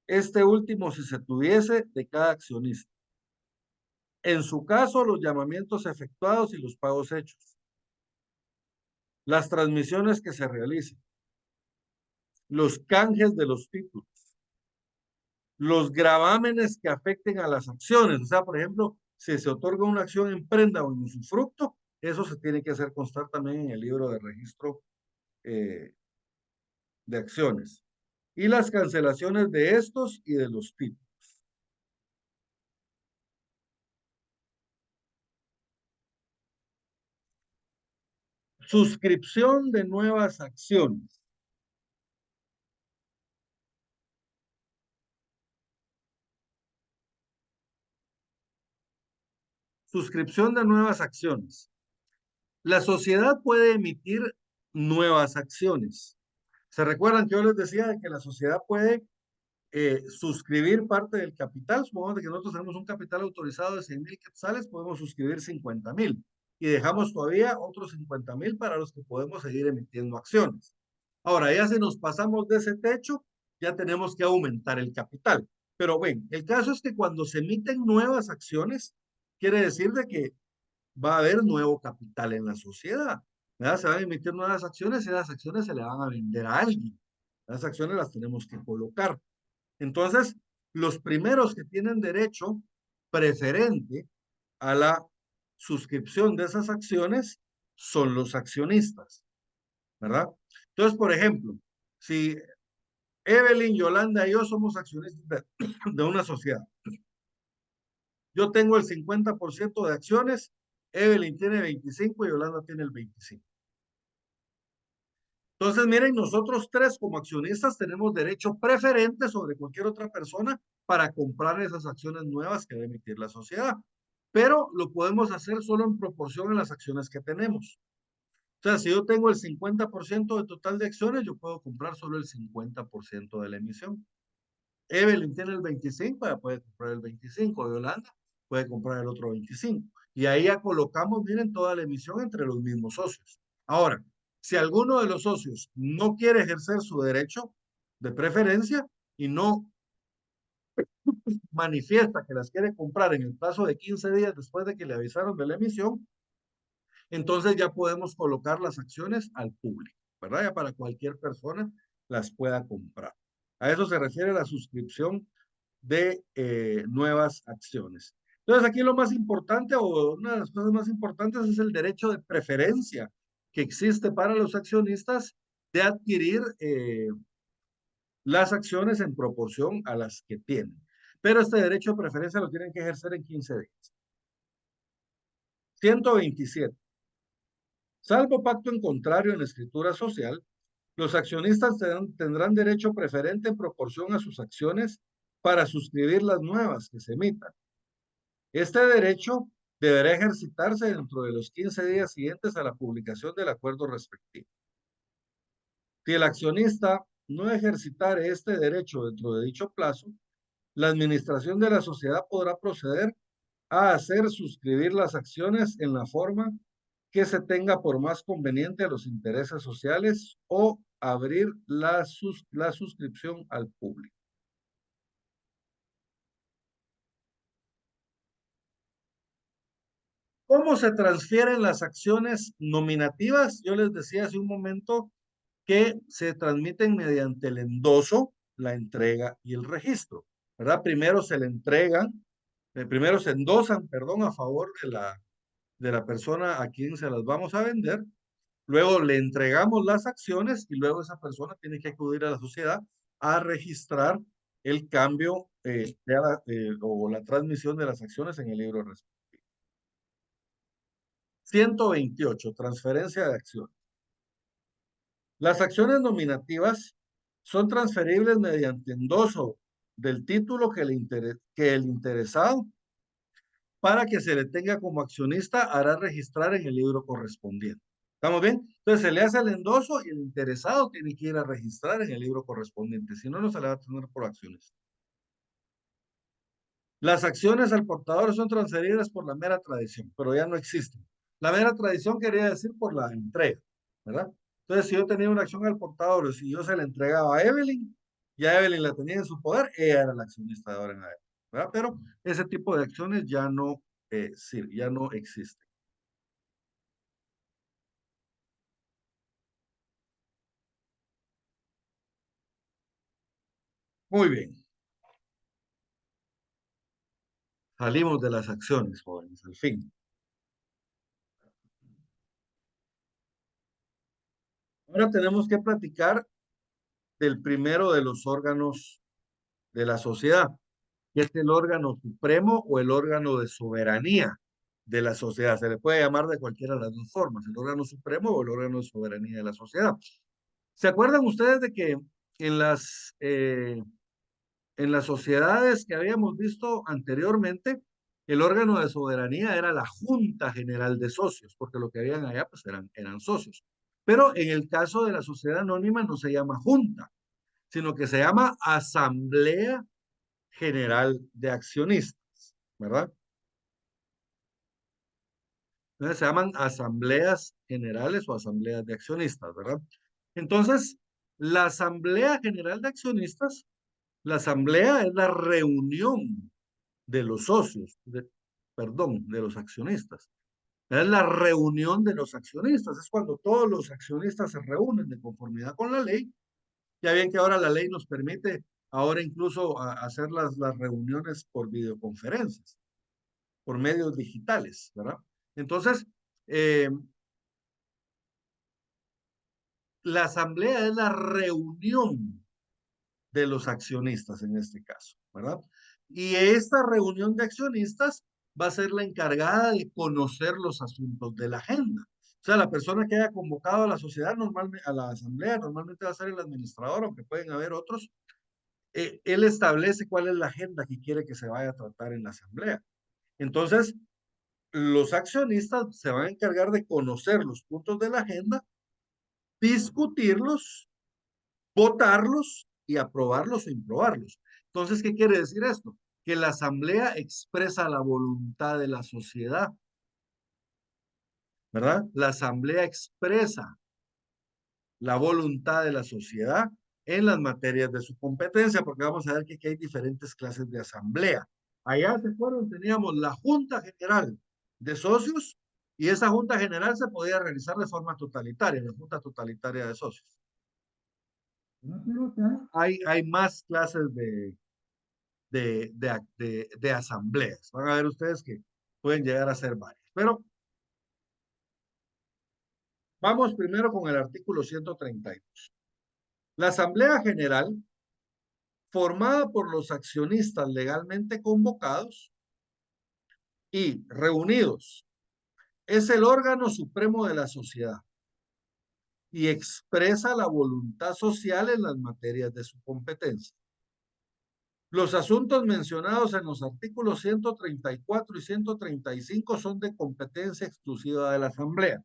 Speaker 1: este último si se tuviese, de cada accionista. En su caso, los llamamientos efectuados y los pagos hechos. Las transmisiones que se realicen. Los canjes de los títulos. Los gravámenes que afecten a las acciones. O sea, por ejemplo, si se otorga una acción en prenda o en usufructo, eso se tiene que hacer constar también en el libro de registro de acciones. Y las cancelaciones de estos y de los títulos. Suscripción de nuevas acciones. Suscripción de nuevas acciones. La sociedad puede emitir nuevas acciones. ¿Se recuerdan que yo les decía que la sociedad puede suscribir parte del capital? Supongamos que nosotros tenemos un capital autorizado de 100,000 quetzales, podemos suscribir 50,000 y dejamos todavía otros 50,000 para los que podemos seguir emitiendo acciones. Ahora, ya si nos pasamos de ese techo, ya tenemos que aumentar el capital. Pero bueno, el caso es que cuando se emiten nuevas acciones, quiere decir de que va a haber nuevo capital en la sociedad. ¿Verdad? Se van a emitir nuevas acciones y las acciones se le van a vender a alguien. Las acciones las tenemos que colocar. Entonces, los primeros que tienen derecho preferente a la suscripción de esas acciones son los accionistas, ¿verdad? Entonces, por ejemplo, si Evelyn, Yolanda y yo somos accionistas de una sociedad, yo tengo el 50% de acciones, Evelyn tiene 25 y Yolanda tiene el 25. Entonces, miren, nosotros tres como accionistas tenemos derecho preferente sobre cualquier otra persona para comprar esas acciones nuevas que debe emitir la sociedad. Pero lo podemos hacer solo en proporción a las acciones que tenemos. O sea, si yo tengo el 50% de total de acciones, yo puedo comprar solo el 50% de la emisión. Evelyn tiene el 25, ella puede comprar el 25. Yolanda puede comprar el otro 25. Y ahí ya colocamos, miren, toda la emisión entre los mismos socios. Ahora, si alguno de los socios no quiere ejercer su derecho de preferencia y no manifiesta que las quiere comprar en el plazo de 15 días después de que le avisaron de la emisión, entonces ya podemos colocar las acciones al público, ¿verdad? Ya para cualquier persona las pueda comprar. A eso se refiere la suscripción de nuevas acciones. Entonces aquí lo más importante o una de las cosas más importantes es el derecho de preferencia que existe para los accionistas de adquirir las acciones en proporción a las que tienen. Pero este derecho de preferencia lo tienen que ejercer en 15 días. 127. Salvo pacto en contrario en la escritura social, los accionistas tendrán derecho preferente en proporción a sus acciones para suscribir las nuevas que se emitan. Este derecho deberá ejercitarse dentro de los 15 días siguientes a la publicación del acuerdo respectivo. Si el accionista no ejercitare este derecho dentro de dicho plazo, la administración de la sociedad podrá proceder a hacer suscribir las acciones en la forma que se tenga por más conveniente a los intereses sociales o abrir la suscripción al público. ¿Cómo se transfieren las acciones nominativas? Yo les decía hace un momento que se transmiten mediante el endoso, la entrega y el registro, ¿verdad? Primero se le entregan, primero se endosan, perdón, a favor de la persona a quien se las vamos a vender. Luego le entregamos las acciones y luego esa persona tiene que acudir a la sociedad a registrar el cambio o la transmisión de las acciones en el libro respectivo. 128. Transferencia de acciones. Las acciones nominativas son transferibles mediante endoso del título que el interesado, para que se le tenga como accionista, hará registrar en el libro correspondiente. ¿Estamos bien? Entonces se le hace el endoso y el interesado tiene que ir a registrar en el libro correspondiente. Si no, no se le va a tener por accionista. Las acciones al portador son transferidas por la mera tradición, pero ya no existen. La mera tradición quería decir por la entrega, ¿verdad? Entonces, si yo tenía una acción al portador y si yo se la entregaba a Evelyn, ya Evelyn la tenía en su poder, ella era la accionista de ahora en adelante, ¿verdad? Pero ese tipo de acciones ya no sirve, ya no existen. Muy bien. Salimos de las acciones, jóvenes, al fin. Ahora tenemos que platicar del primero de los órganos de la sociedad, que es el órgano supremo o el órgano de soberanía de la sociedad. Se le puede llamar de cualquiera de las dos formas, el órgano supremo o el órgano de soberanía de la sociedad. ¿Se acuerdan ustedes de que en en las sociedades que habíamos visto anteriormente, el órgano de soberanía era la Junta General de Socios, porque lo que habían allá pues eran socios? Pero en el caso de la sociedad anónima no se llama junta, sino que se llama Asamblea General de Accionistas, ¿verdad? Entonces se llaman asambleas generales o asambleas de accionistas, ¿verdad? Entonces, la Asamblea General de Accionistas, la asamblea es la reunión de los socios, perdón, de los accionistas. Es la reunión de los accionistas, es cuando todos los accionistas se reúnen de conformidad con la ley. Ya bien que ahora la ley nos permite ahora incluso hacer las reuniones por videoconferencias, por medios digitales, ¿verdad? Entonces, eh, la asamblea es la reunión de los accionistas en este caso, ¿verdad? Y esta reunión de accionistas va a ser la encargada de conocer los asuntos de la agenda. O sea, la persona que haya convocado a la sociedad, normalmente, a la asamblea, normalmente va a ser el administrador, aunque pueden haber otros. Él establece cuál es la agenda que quiere que se vaya a tratar en la asamblea. Entonces, los accionistas se van a encargar de conocer los puntos de la agenda, discutirlos, votarlos y aprobarlos o improbarlos. Entonces, ¿qué quiere decir esto? Que la asamblea expresa la voluntad de la sociedad, ¿verdad? La asamblea expresa la voluntad de la sociedad en las materias de su competencia, porque vamos a ver que aquí hay diferentes clases de asamblea. Allá se fueron, teníamos la Junta General de Socios y esa Junta General se podía realizar de forma totalitaria, la Junta Totalitaria de Socios. Hay más clases de asambleas. Van a ver ustedes que pueden llegar a ser varias. Pero vamos primero con el artículo 132. La Asamblea General, formada por los accionistas legalmente convocados y reunidos, es el órgano supremo de la sociedad y expresa la voluntad social en las materias de su competencia. Los asuntos mencionados en los artículos 134 y 135 son de competencia exclusiva de la Asamblea.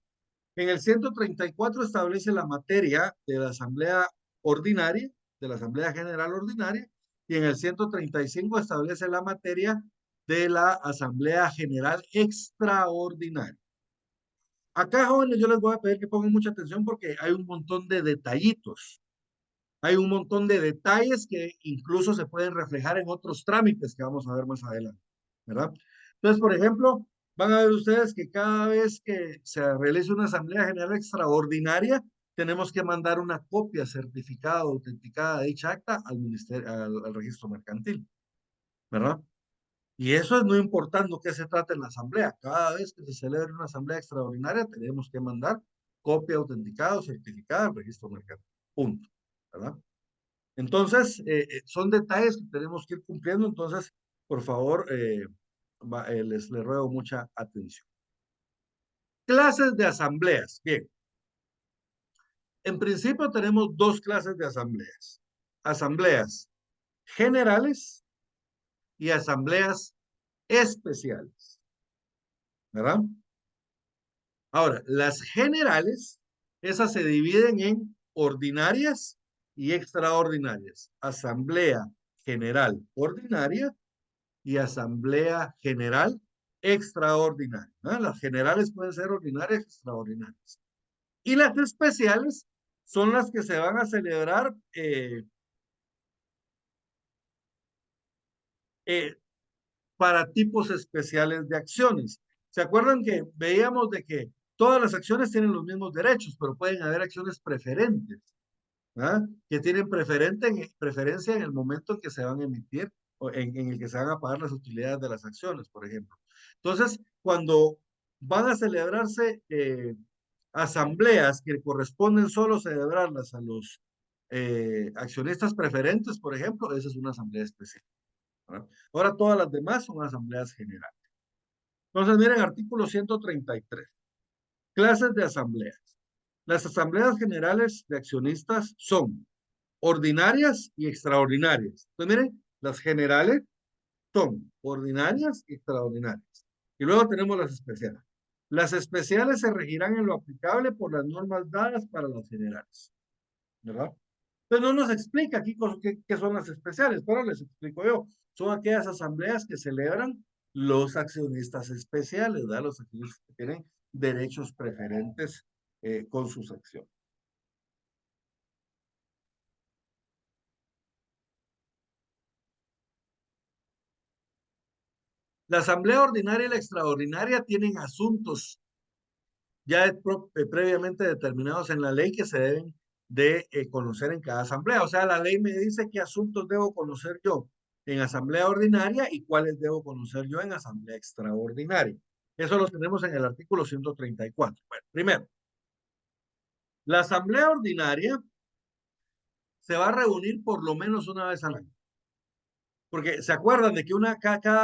Speaker 1: En el 134 establece la materia de la Asamblea Ordinaria, de la Asamblea General Ordinaria, y en el 135 establece la materia de la Asamblea General Extraordinaria. Acá, jóvenes, yo les voy a pedir que pongan mucha atención porque hay un montón de detallitos. Hay un montón de detalles que incluso se pueden reflejar en otros trámites que vamos a ver más adelante, ¿verdad? Entonces, por ejemplo, van a ver ustedes que cada vez que se realice una asamblea general extraordinaria, tenemos que mandar una copia certificada o autenticada de dicha acta al ministerio, al registro mercantil, ¿verdad? Y eso es no importando qué se trate en la asamblea. Cada vez que se celebre una asamblea extraordinaria, tenemos que mandar copia autenticada o certificada al registro mercantil. Punto, ¿verdad? Entonces, son detalles que tenemos que ir cumpliendo. Entonces, por favor, les ruego mucha atención. Clases de asambleas. Bien. En principio tenemos dos clases de asambleas. Asambleas generales y asambleas especiales. ¿Verdad? Ahora, las generales, esas se dividen en ordinarias y extraordinarias. Asamblea general ordinaria y asamblea general extraordinaria, ¿no? Las generales pueden ser ordinarias y extraordinarias. Y las especiales son las que se van a celebrar para tipos especiales de acciones. ¿Se acuerdan que veíamos de que todas las acciones tienen los mismos derechos, pero pueden haber acciones preferentes, ¿verdad? Que tienen preferencia en el momento en que se van a emitir o en el que se van a pagar las utilidades de las acciones, por ejemplo. Entonces, cuando van a celebrarse asambleas que corresponden solo celebrarlas a los accionistas preferentes, por ejemplo, esa es una asamblea especial, ¿verdad? Ahora todas las demás son asambleas generales. Entonces, miren, artículo 133. Clases de asambleas. Las asambleas generales de accionistas son ordinarias y extraordinarias. Entonces, miren, las generales son ordinarias y extraordinarias. Y luego tenemos las especiales. Las especiales se regirán en lo aplicable por las normas dadas para las generales, ¿verdad? Entonces no nos explica aquí qué son las especiales, pero les explico yo. Son aquellas asambleas que celebran los accionistas especiales, ¿verdad? Los accionistas que tienen derechos preferentes con sus acciones. La asamblea ordinaria y la extraordinaria tienen asuntos ya previamente determinados en la ley que se deben de conocer en cada asamblea. O sea, la ley me dice qué asuntos debo conocer yo en asamblea ordinaria y cuáles debo conocer yo en asamblea extraordinaria. Eso lo tenemos en el artículo 134. Bueno, primero, la asamblea ordinaria se va a reunir por lo menos una vez al año. Porque se acuerdan de que una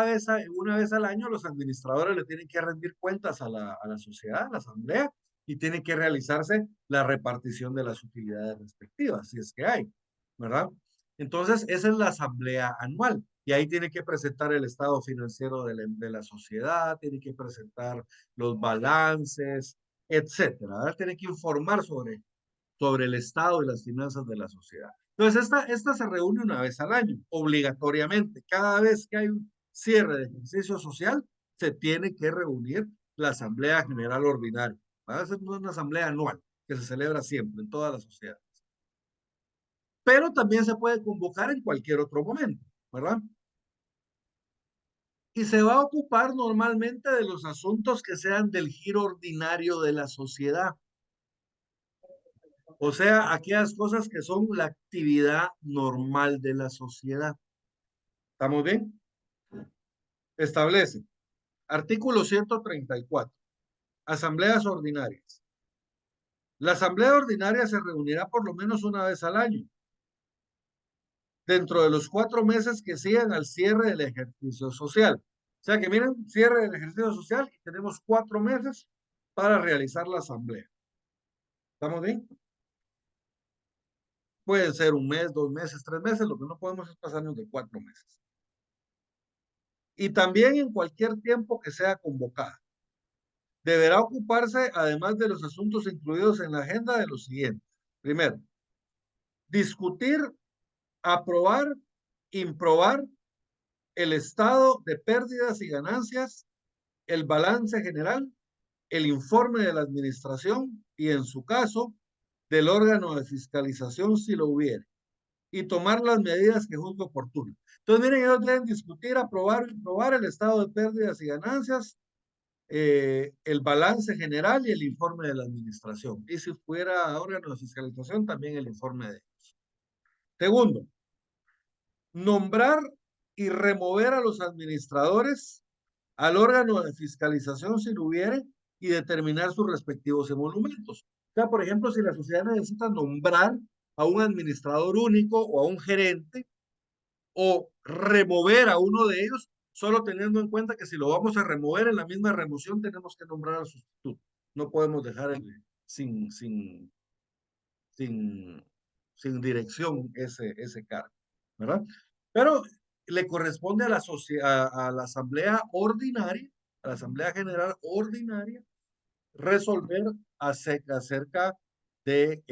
Speaker 1: vez al año los administradores le tienen que rendir cuentas a la sociedad, a la asamblea, y tiene que realizarse la repartición de las utilidades respectivas, si es que hay, ¿verdad? Entonces, esa es la asamblea anual. Y ahí tiene que presentar el estado financiero de la sociedad, tiene que presentar los balances, etcétera, ¿verdad? Tiene que informar sobre el estado y las finanzas de la sociedad. Entonces, esta se reúne una vez al año, obligatoriamente. Cada vez que hay un cierre de ejercicio social, se tiene que reunir la Asamblea General Ordinaria. Va a ser una asamblea anual que se celebra siempre en todas las sociedades. Pero también se puede convocar en cualquier otro momento, ¿verdad? Y se va a ocupar normalmente de los asuntos que sean del giro ordinario de la sociedad. O sea, aquellas cosas que son la actividad normal de la sociedad. ¿Estamos bien? Establece. Artículo 134. Asambleas ordinarias. La asamblea ordinaria se reunirá por lo menos una vez al año, dentro de los 4 meses que sigan al cierre del ejercicio social. O sea que miren, cierre del ejercicio social y tenemos 4 meses para realizar la asamblea. ¿Estamos bien? Pueden ser 1 mes, 2 meses, 3 meses, lo que no podemos es pasarnos de 4 meses. Y también en cualquier tiempo que sea convocada. Deberá ocuparse, además de los asuntos incluidos en la agenda, de los siguientes. Primero, discutir, aprobar, improbar el estado de pérdidas y ganancias, el balance general el informe de la administración y, en su caso, del órgano de fiscalización si lo hubiere, y tomar las medidas que juzgue oportuno. Entonces, miren, ellos deben discutir, aprobar y probar el estado de pérdidas y ganancias, el balance general y el informe de la administración. Y si fuera órgano de fiscalización, también el informe de ellos. Segundo, nombrar y remover a los administradores, al órgano de fiscalización si lo hubiere, y determinar sus respectivos emolumentos. O sea, por ejemplo, si la sociedad necesita nombrar a un administrador único o a un gerente, o remover a uno de ellos, solo teniendo en cuenta que si lo vamos a remover, en la misma remoción tenemos que nombrar al sustituto. No podemos dejar sin dirección ese cargo, ¿verdad? Pero le corresponde a a la asamblea ordinaria, a la asamblea general ordinaria, resolver acerca de,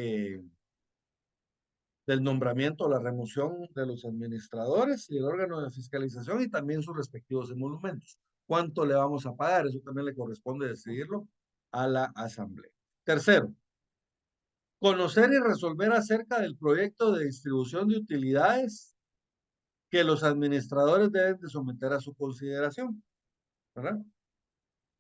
Speaker 1: del nombramiento o la remoción de los administradores y el órgano de fiscalización, y también sus respectivos emolumentos. ¿Cuánto le vamos a pagar? Eso también le corresponde decidirlo a la asamblea. Tercero, conocer y resolver acerca del proyecto de distribución de utilidades que los administradores deben de someter a su consideración, ¿verdad?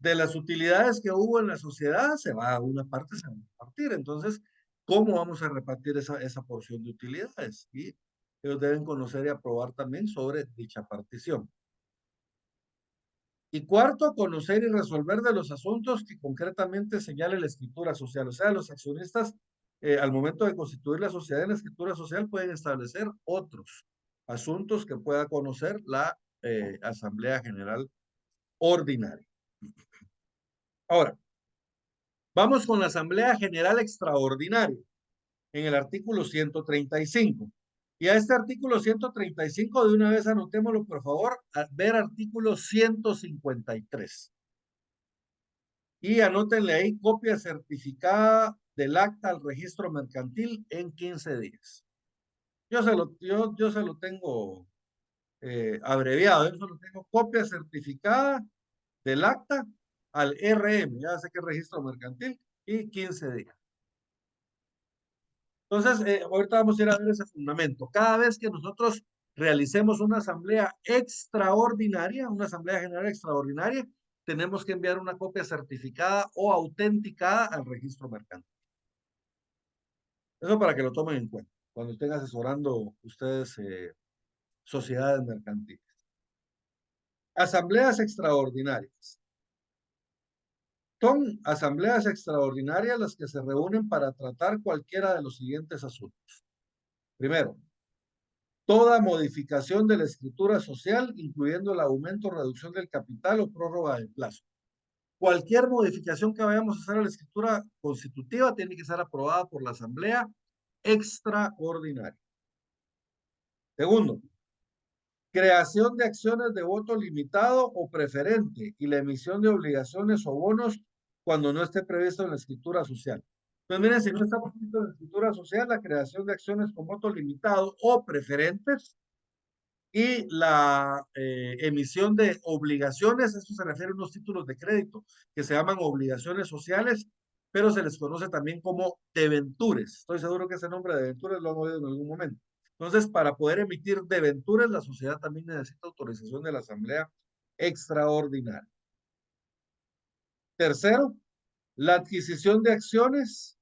Speaker 1: De las utilidades que hubo en la sociedad, una parte se va a repartir. Entonces, ¿cómo vamos a repartir esa porción de utilidades? Y ellos deben conocer y aprobar también sobre dicha partición. Y cuarto, conocer y resolver de los asuntos que concretamente señale la escritura social. O sea, los accionistas, al momento de constituir la sociedad en la escritura social, pueden establecer otros asuntos que pueda conocer la Asamblea General Ordinaria. Ahora, vamos con la Asamblea General Extraordinaria, en el artículo 135. Y a este artículo 135, de una vez anotémoslo, por favor, a ver artículo 153. Y anótenle ahí copia certificada del acta al registro mercantil en 15 días. Yo se lo tengo abreviado, yo solo tengo copia certificada del acta al RM, ya sé que es registro mercantil, y 15 días. Entonces, ahorita vamos a ir a ver ese fundamento. Cada vez que nosotros realicemos una asamblea extraordinaria, una asamblea general extraordinaria, tenemos que enviar una copia certificada o autenticada al registro mercantil. Eso para que lo tomen en cuenta cuando estén asesorando ustedes sociedades mercantiles. Asambleas extraordinarias. Son asambleas extraordinarias las que se reúnen para tratar cualquiera de los siguientes asuntos. Primero, toda modificación de la escritura social, incluyendo el aumento o reducción del capital o prórroga del plazo. Cualquier modificación que vayamos a hacer a la escritura constitutiva tiene que ser aprobada por la asamblea extraordinaria. Segundo, creación de acciones de voto limitado o preferente y la emisión de obligaciones o bonos cuando no esté previsto en la escritura social. Pues miren, si no está previsto en la escritura social, la creación de acciones con voto limitado o preferentes y la emisión de obligaciones, esto se refiere a unos títulos de crédito que se llaman obligaciones sociales, pero se les conoce también como debentures. Estoy seguro que ese nombre de debentures lo han oído en algún momento. Entonces, para poder emitir debentures, la sociedad también necesita autorización de la Asamblea Extraordinaria. Tercero, la adquisición de acciones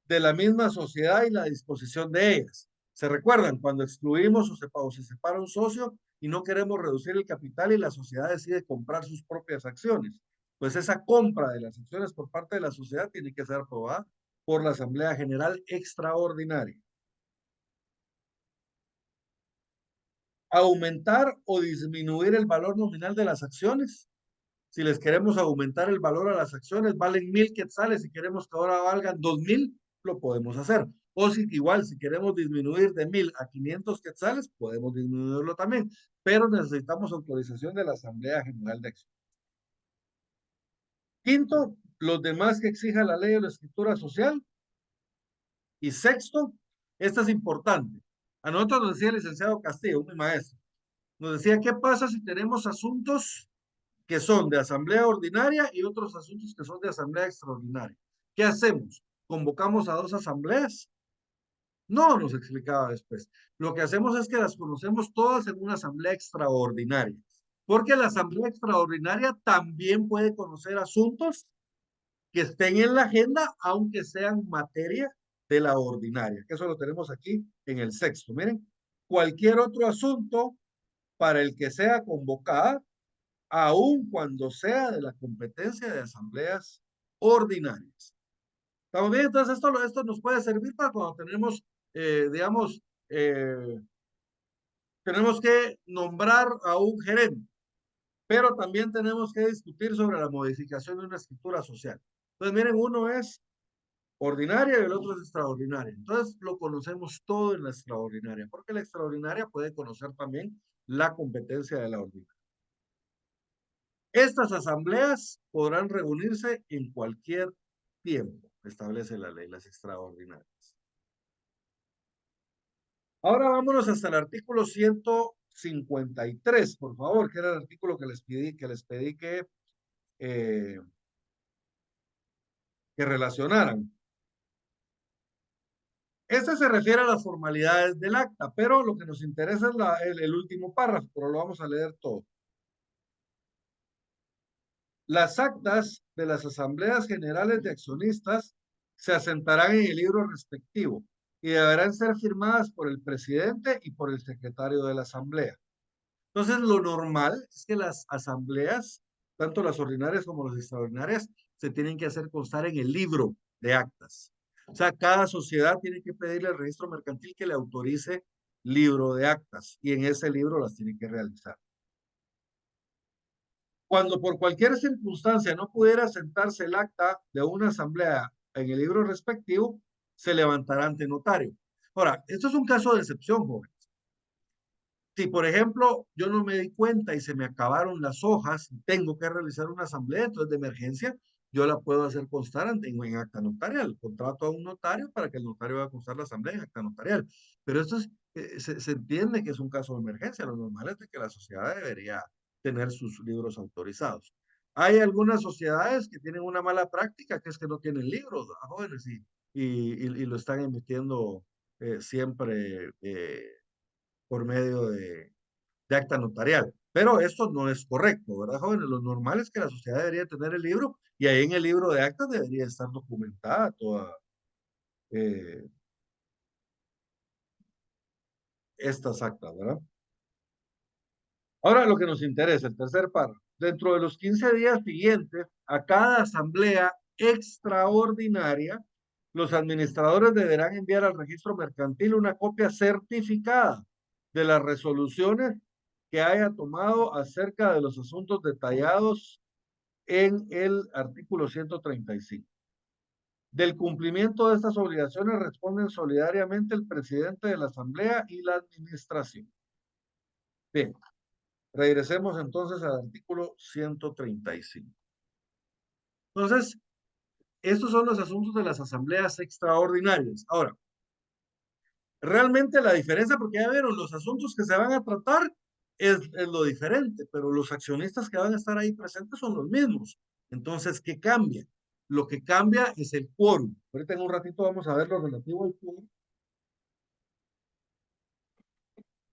Speaker 1: de la misma sociedad y la disposición de ellas. ¿Se recuerdan? Cuando excluimos o se separa un socio y no queremos reducir el capital y la sociedad decide comprar sus propias acciones. Pues esa compra de las acciones por parte de la sociedad tiene que ser aprobada por la Asamblea General Extraordinaria. Aumentar o disminuir el valor nominal de las acciones. Si les queremos aumentar el valor a las acciones, valen 1,000 quetzales, si queremos que ahora valgan 2,000, lo podemos hacer. O si igual, si queremos disminuir de 1,000 a 500 quetzales, podemos disminuirlo también, pero necesitamos autorización de la Asamblea General de Acciones. Quinto, los demás que exija la ley de la escritura social. Y sexto, esto es importante. A nosotros nos decía el licenciado Castillo, mi maestro, nos decía, ¿qué pasa si tenemos asuntos que son de asamblea ordinaria y otros asuntos que son de asamblea extraordinaria. ¿Qué hacemos? ¿Convocamos a dos asambleas? No, nos explicaba después. Lo que hacemos es que las conocemos todas en una asamblea extraordinaria, porque la asamblea extraordinaria también puede conocer asuntos que estén en la agenda, aunque sean materia de la ordinaria, que eso lo tenemos aquí en el sexto. Miren, cualquier otro asunto para el que sea convocada, aun cuando sea de la competencia de asambleas ordinarias. ¿Estamos bien? Entonces esto nos puede servir para cuando tenemos, digamos, tenemos que nombrar a un gerente, pero también tenemos que discutir sobre la modificación de una escritura social. Entonces, miren, uno es ordinaria y el otro es extraordinaria. Entonces, lo conocemos todo en la extraordinaria, porque la extraordinaria puede conocer también la competencia de la ordinaria. Estas asambleas podrán reunirse en cualquier tiempo, establece la ley, las extraordinarias. Ahora vámonos hasta el artículo 153, por favor, que era el artículo que les pedí que relacionaran. Este se refiere a las formalidades del acta, pero lo que nos interesa es el último párrafo, pero lo vamos a leer todo. Las actas de las asambleas generales de accionistas se asentarán en el libro respectivo y deberán ser firmadas por el presidente y por el secretario de la asamblea. Entonces, lo normal es que las asambleas, tanto las ordinarias como las extraordinarias, se tienen que hacer constar en el libro de actas. O sea, cada sociedad tiene que pedirle al registro mercantil que le autorice libro de actas y en ese libro las tiene que realizar. Cuando por cualquier circunstancia no pudiera sentarse el acta de una asamblea en el libro respectivo, se levantará ante notario. Ahora, esto es un caso de excepción, joven. Si, por ejemplo, yo no me di cuenta y se me acabaron las hojas, tengo que realizar una asamblea, entonces de emergencia, yo la puedo hacer constar en acta notarial. Contrato a un notario para que el notario haga constar la asamblea en acta notarial. Pero esto es, se entiende que es un caso de emergencia. Lo normal es de que la sociedad debería tener sus libros autorizados. Hay algunas sociedades que tienen una mala práctica, que es que no tienen libros, ¿verdad, jóvenes? Y lo están emitiendo siempre por medio de acta notarial. Pero esto no es correcto, ¿verdad, jóvenes? Lo normal es que la sociedad debería tener el libro y ahí en el libro de actas debería estar documentada toda estas actas, ¿verdad? Ahora lo que nos interesa, el tercer párrafo. Dentro de los 15 días siguientes a cada asamblea extraordinaria, los administradores deberán enviar al registro mercantil una copia certificada de las resoluciones que haya tomado acerca de los asuntos detallados en el artículo 135. Del cumplimiento de estas obligaciones responden solidariamente el presidente de la asamblea y la administración. Bien, regresemos entonces al artículo 135. Entonces, estos son los asuntos de las asambleas extraordinarias. Ahora, realmente la diferencia, porque ya vieron, los asuntos que se van a tratar es lo diferente, pero los accionistas que van a estar ahí presentes son los mismos. Entonces, ¿qué cambia? Lo que cambia es el quórum. Ahorita en un ratito vamos a ver lo relativo al quórum.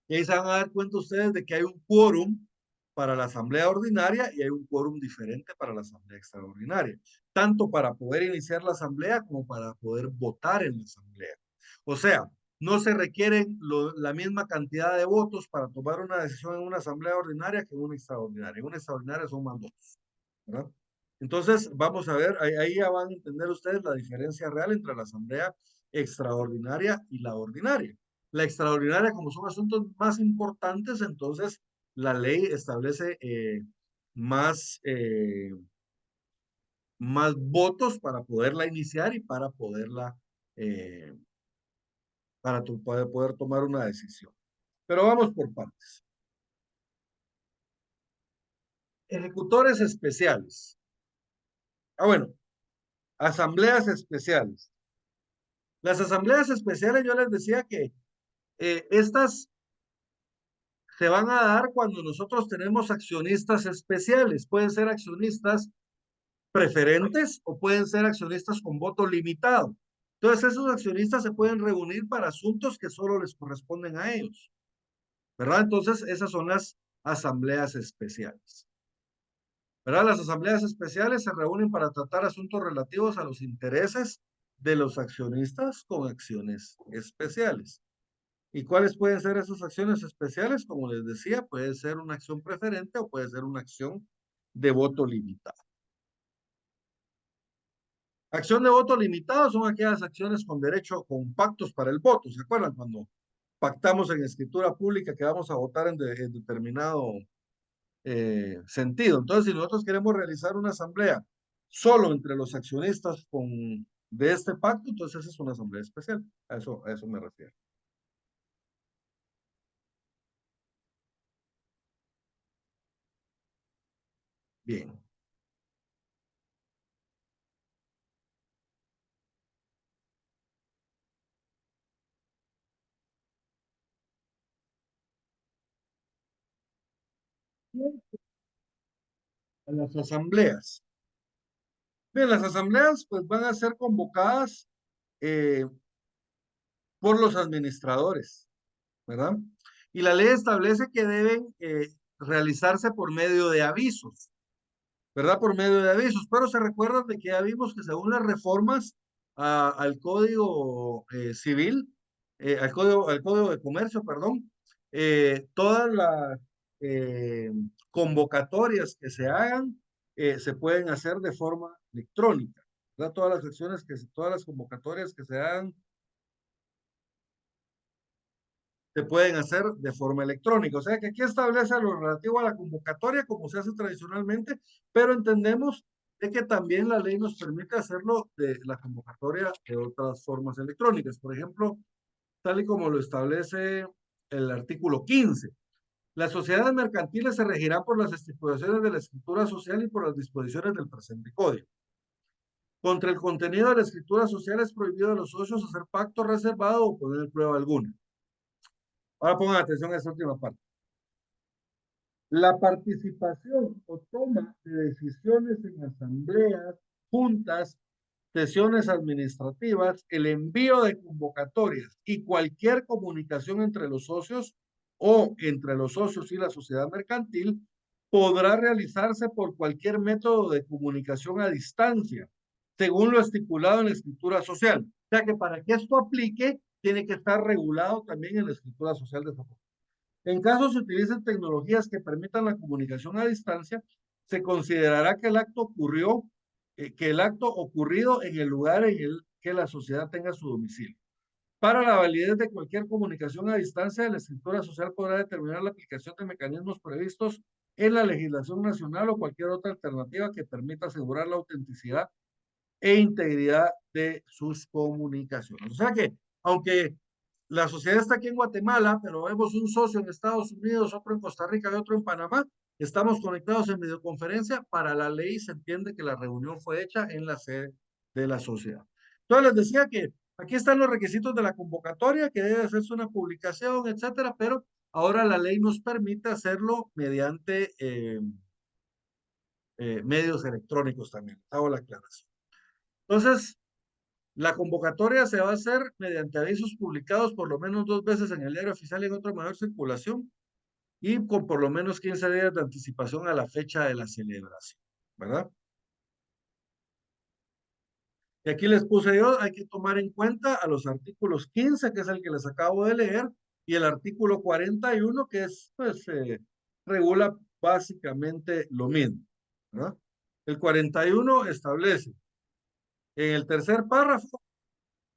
Speaker 1: Y ahí se van a dar cuenta ustedes de que hay un quórum para la asamblea ordinaria y hay un quórum diferente para la asamblea extraordinaria, tanto para poder iniciar la asamblea como para poder votar en la asamblea. O sea, no se requieren la misma cantidad de votos para tomar una decisión en una asamblea ordinaria que en una extraordinaria. En una extraordinaria son más votos, ¿verdad? Entonces, vamos a ver, ahí ya van a entender ustedes la diferencia real entre la asamblea extraordinaria y la ordinaria. La extraordinaria, como son asuntos más importantes, entonces la ley establece más, más votos para poderla iniciar y para poderla, poder tomar una decisión. Pero vamos por partes. Ejecutores especiales. Bueno, asambleas especiales. Las asambleas especiales, yo les decía que estas se van a dar cuando nosotros tenemos accionistas especiales. Pueden ser accionistas preferentes o pueden ser accionistas con voto limitado. Entonces, esos accionistas se pueden reunir para asuntos que solo les corresponden a ellos, ¿verdad? Entonces, esas son las asambleas especiales, ¿verdad? Las asambleas especiales se reúnen para tratar asuntos relativos a los intereses de los accionistas con acciones especiales. ¿Y cuáles pueden ser esas acciones especiales? Como les decía, puede ser una acción preferente o puede ser una acción de voto limitado. Acción de voto limitado son aquellas acciones con derecho, con pactos para el voto. ¿Se acuerdan cuando pactamos en escritura pública que vamos a votar en determinado sentido? Entonces, si nosotros queremos realizar una asamblea solo entre los accionistas de este pacto, entonces esa es una asamblea especial. A eso me refiero. Bien. A las asambleas. Bien, las asambleas pues van a ser convocadas eh, por los administradores, ¿verdad? Y la ley establece que deben realizarse por medio de avisos, ¿verdad? Por medio de avisos, pero se recuerdan de que ya vimos que según las reformas al Código Civil, al Código de Comercio, perdón, todas las convocatorias que se hagan se pueden hacer de forma electrónica, ¿verdad? Todas las convocatorias que se hagan se pueden hacer de forma electrónica. O sea que aquí establece lo relativo a la convocatoria como se hace tradicionalmente, pero entendemos de que también la ley nos permite hacerlo de la convocatoria de otras formas electrónicas. Por ejemplo, tal y como lo establece el artículo 15. Las sociedades mercantiles se regirán por las estipulaciones de la escritura social y por las disposiciones del presente código. Contra el contenido de la escritura social es prohibido a los socios hacer pacto reservado o poner prueba alguna. Ahora pongan atención a esta última parte. La participación o toma de decisiones en asambleas, juntas, sesiones administrativas, el envío de convocatorias y cualquier comunicación entre los socios o entre los socios y la sociedad mercantil podrá realizarse por cualquier método de comunicación a distancia, según lo estipulado en la escritura social. O sea que para que esto aplique, tiene que estar regulado también en la escritura social de esa forma. En caso se utilicen tecnologías que permitan la comunicación a distancia, se considerará que el acto ocurrido en el lugar en el que la sociedad tenga su domicilio. Para la validez de cualquier comunicación a distancia, la escritura social podrá determinar la aplicación de mecanismos previstos en la legislación nacional o cualquier otra alternativa que permita asegurar la autenticidad e integridad de sus comunicaciones. O sea que, aunque la sociedad está aquí en Guatemala, pero vemos un socio en Estados Unidos, otro en Costa Rica y otro en Panamá, estamos conectados en videoconferencia, para la ley se entiende que la reunión fue hecha en la sede de la sociedad. Entonces les decía que aquí están los requisitos de la convocatoria, que debe hacerse una publicación, etcétera, pero ahora la ley nos permite hacerlo mediante medios electrónicos también. Hago la aclaración. Entonces, la convocatoria se va a hacer mediante avisos publicados por lo menos 2 veces en el diario oficial y en otra mayor circulación y con por lo menos 15 días de anticipación a la fecha de la celebración, ¿verdad? Y aquí les puse yo, hay que tomar en cuenta a los artículos 15, que es el que les acabo de leer, y el artículo 41, que es, pues, regula básicamente lo mismo, ¿verdad? El 41 establece en el tercer párrafo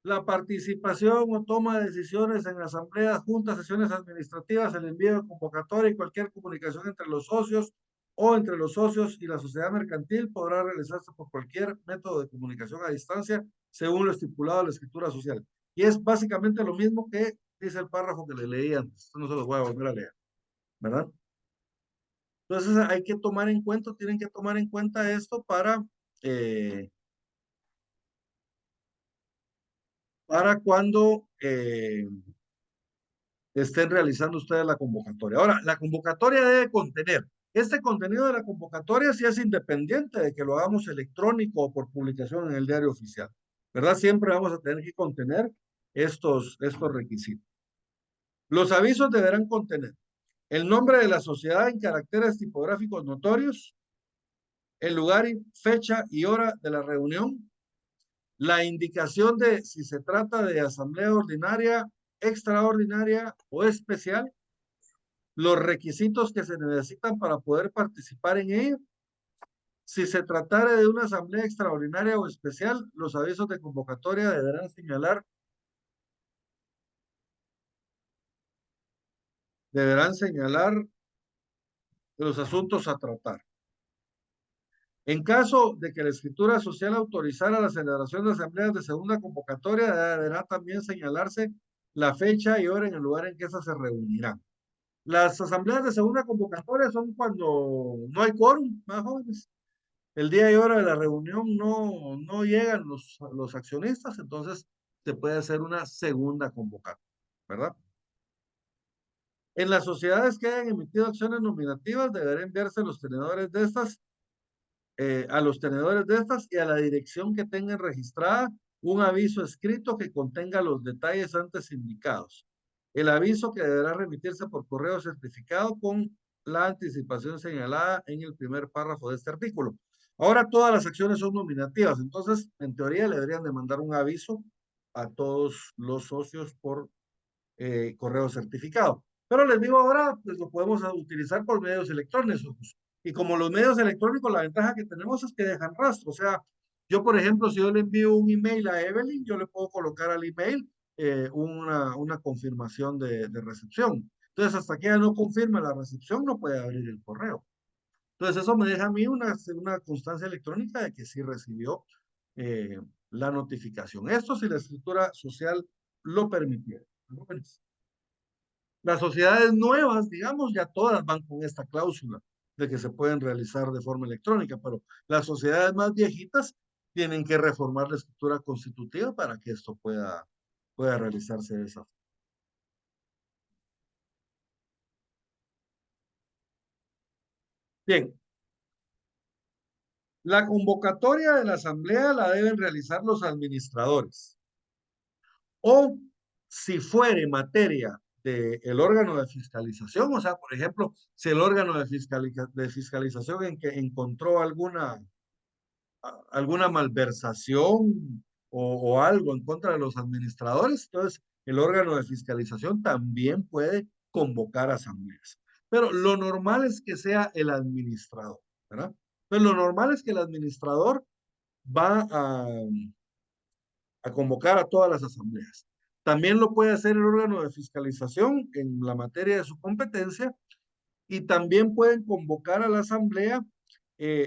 Speaker 1: la participación o toma de decisiones en asambleas, juntas, sesiones administrativas, el envío de convocatoria y cualquier comunicación entre los socios o entre los socios y la sociedad mercantil podrá realizarse por cualquier método de comunicación a distancia, según lo estipulado en la escritura social. Y es básicamente lo mismo que dice el párrafo que le leí antes. Esto no se los voy a volver a leer, ¿verdad? Entonces hay que tomar en cuenta, tienen que tomar en cuenta esto para cuando estén realizando ustedes la convocatoria. Ahora, la convocatoria debe contener, este contenido de la convocatoria sí es independiente de que lo hagamos electrónico o por publicación en el diario oficial, ¿verdad? Siempre vamos a tener que contener estos requisitos. Los avisos deberán contener el nombre de la sociedad en caracteres tipográficos notorios, el lugar, fecha y hora de la reunión, la indicación de si se trata de asamblea ordinaria, extraordinaria o especial, los requisitos que se necesitan para poder participar en ella. Si se tratara de una asamblea extraordinaria o especial, los avisos de convocatoria deberán señalar los asuntos a tratar. En caso de que la escritura social autorizara la celebración de asambleas de segunda convocatoria, deberá también señalarse la fecha y hora en el lugar en que esas se reunirán. Las asambleas de segunda convocatoria son cuando no hay quórum, más jóvenes. El día y hora de la reunión no llegan los accionistas, entonces se puede hacer una segunda convocatoria, ¿verdad? En las sociedades que hayan emitido acciones nominativas, deberán enviarse los tenedores de estas a los tenedores de estas y a la dirección que tengan registrada un aviso escrito que contenga los detalles antes indicados. El aviso que deberá remitirse por correo certificado con la anticipación señalada en el primer párrafo de este artículo. Ahora todas las acciones son nominativas, entonces en teoría le deberían de mandar un aviso a todos los socios por correo certificado. Pero les digo ahora, pues lo podemos utilizar por medios electrónicos. Y como los medios electrónicos, la ventaja que tenemos es que dejan rastro. O sea, yo, por ejemplo, si yo le envío un email a Evelyn, yo le puedo colocar al email una confirmación de recepción. Entonces, hasta que ella no confirme la recepción, no puede abrir el correo. Entonces, eso me deja a mí una constancia electrónica de que sí recibió la notificación. Esto si la escritura social lo permitiera. Las sociedades nuevas, digamos, ya todas van con esta cláusula de que se pueden realizar de forma electrónica, pero las sociedades más viejitas tienen que reformar la escritura constitutiva para que esto pueda realizarse de esa forma. Bien, la convocatoria de la asamblea la deben realizar los administradores. O si fuere materia del órgano de fiscalización, o sea, por ejemplo, si el órgano de fiscalización en que encontró alguna malversación o algo en contra de los administradores, entonces el órgano de fiscalización también puede convocar asambleas. Pero lo normal es que sea el administrador, ¿verdad? Pero lo normal es que el administrador va a convocar a todas las asambleas. También lo puede hacer el órgano de fiscalización en la materia de su competencia y también pueden convocar a la asamblea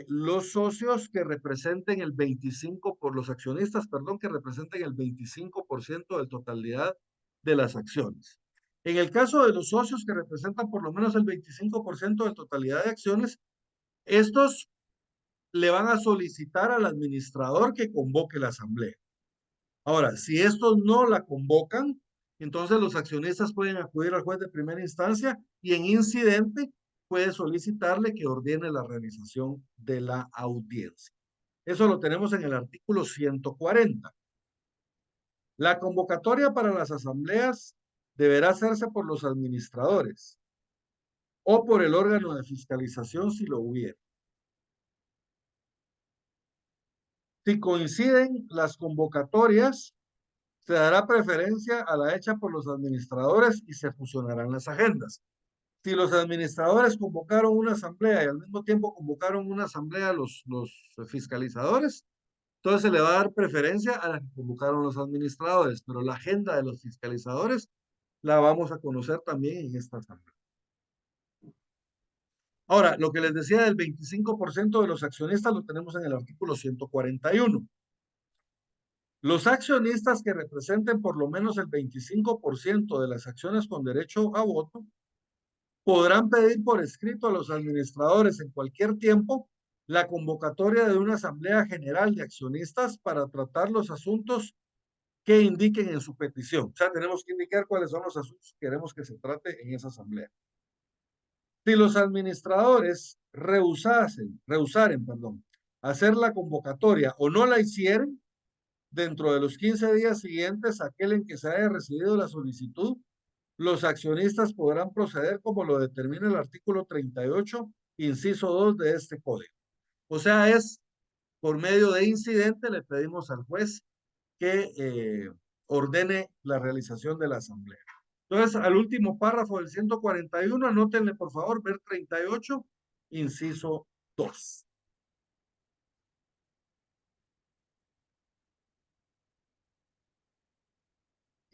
Speaker 1: los socios que representen el 25 por los accionistas, perdón, que representen el 25% de totalidad de las acciones. En el caso de los socios que representan por lo menos el 25% de totalidad de acciones, estos le van a solicitar al administrador que convoque la asamblea. Ahora, si estos no la convocan, entonces los accionistas pueden acudir al juez de primera instancia y en incidente puede solicitarle que ordene la realización de la audiencia. Eso lo tenemos en el artículo 140. La convocatoria para las asambleas deberá hacerse por los administradores o por el órgano de fiscalización si lo hubiera. Si coinciden las convocatorias, se dará preferencia a la hecha por los administradores y se fusionarán las agendas. Si los administradores convocaron una asamblea y al mismo tiempo convocaron una asamblea a los fiscalizadores, entonces se le va a dar preferencia a la que convocaron los administradores, pero la agenda de los fiscalizadores la vamos a conocer también en esta asamblea. Ahora, lo que les decía del 25% de los accionistas lo tenemos en el artículo 141. Los accionistas que representen por lo menos el 25% de las acciones con derecho a voto podrán pedir por escrito a los administradores en cualquier tiempo la convocatoria de una asamblea general de accionistas para tratar los asuntos que indiquen en su petición. O sea, tenemos que indicar cuáles son los asuntos que queremos que se trate en esa asamblea. Si los administradores rehusaren, hacer la convocatoria o no la hicieron, dentro de los 15 días siguientes a aquel en que se haya recibido la solicitud, los accionistas podrán proceder como lo determina el artículo 38, inciso 2 de este código. O sea, es por medio de incidente le pedimos al juez que ordene la realización de la asamblea. Entonces, al último párrafo del 141, anótenle por favor, ver 38, inciso 2.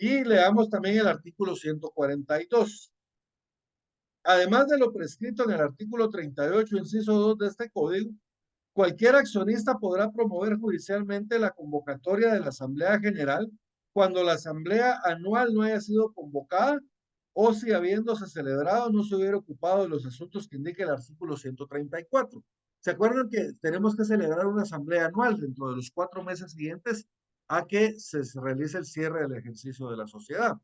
Speaker 1: Y leamos también el artículo 142. Además de lo prescrito en el artículo 38, inciso 2 de este código, cualquier accionista podrá promover judicialmente la convocatoria de la Asamblea General cuando la Asamblea Anual no haya sido convocada o si habiéndose celebrado no se hubiera ocupado de los asuntos que indica el artículo 134. ¿Se acuerdan que tenemos que celebrar una Asamblea Anual dentro de los 4 meses siguientes a que se realice el cierre del ejercicio de la sociedad?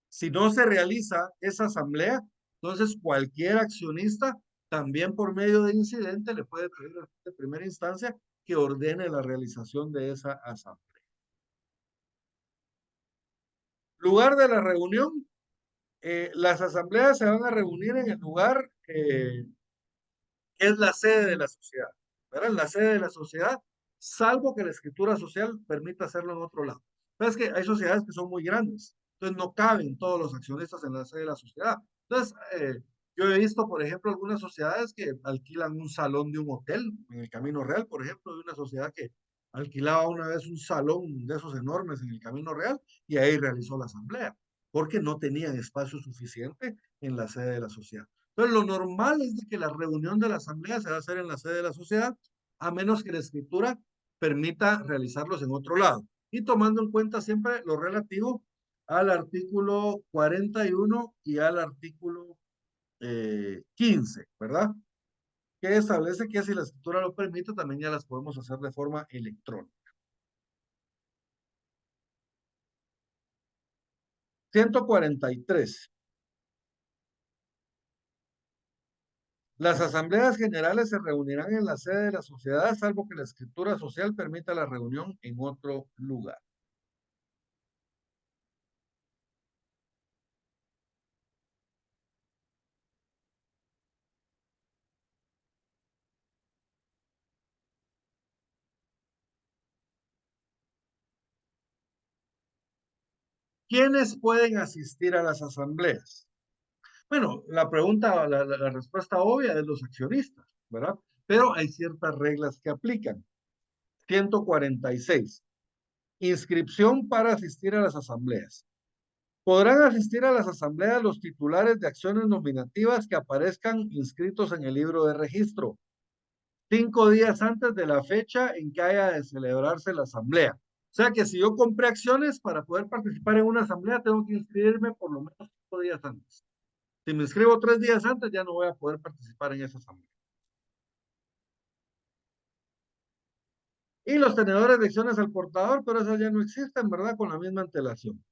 Speaker 1: Si no se realiza esa asamblea, entonces cualquier accionista, también por medio de incidente, le puede pedir de primera instancia que ordene la realización de esa asamblea. Lugar de la reunión. Las asambleas se van a reunir en el lugar que es la sede de la sociedad, ¿verdad? La sede de la sociedad, salvo que la escritura social permita hacerlo en otro lado. Pero es que hay sociedades que son muy grandes, entonces no caben todos los accionistas en la sede de la sociedad. Entonces, yo he visto, por ejemplo, algunas sociedades que alquilan un salón de un hotel, en el Camino Real, por ejemplo, de una sociedad que alquilaba una vez un salón de esos enormes en el Camino Real y ahí realizó la asamblea, porque no tenían espacio suficiente en la sede de la sociedad. Entonces, lo normal es de que la reunión de la asamblea se va a hacer en la sede de la sociedad, a menos que la escritura permita realizarlos en otro lado. Y tomando en cuenta siempre lo relativo al artículo 41 y al artículo 15, ¿verdad? Que establece que si la escritura lo permite, también ya las podemos hacer de forma electrónica. 143. Las asambleas generales se reunirán en la sede de la sociedad, salvo que la escritura social permita la reunión en otro lugar. ¿Quiénes pueden asistir a las asambleas? Bueno, la respuesta obvia es los accionistas, ¿verdad? Pero hay ciertas reglas que aplican. 146. Inscripción para asistir a las asambleas. Podrán asistir a las asambleas los titulares de acciones nominativas que aparezcan inscritos en el libro de registro 5 días antes de la fecha en que haya de celebrarse la asamblea. O sea que si yo compré acciones para poder participar en una asamblea, tengo que inscribirme por lo menos 5 días antes. Si me inscribo 3 días antes, ya no voy a poder participar en esa asamblea. Y los tenedores de acciones al portador, pero esas ya no existen, ¿verdad? Con la misma antelación.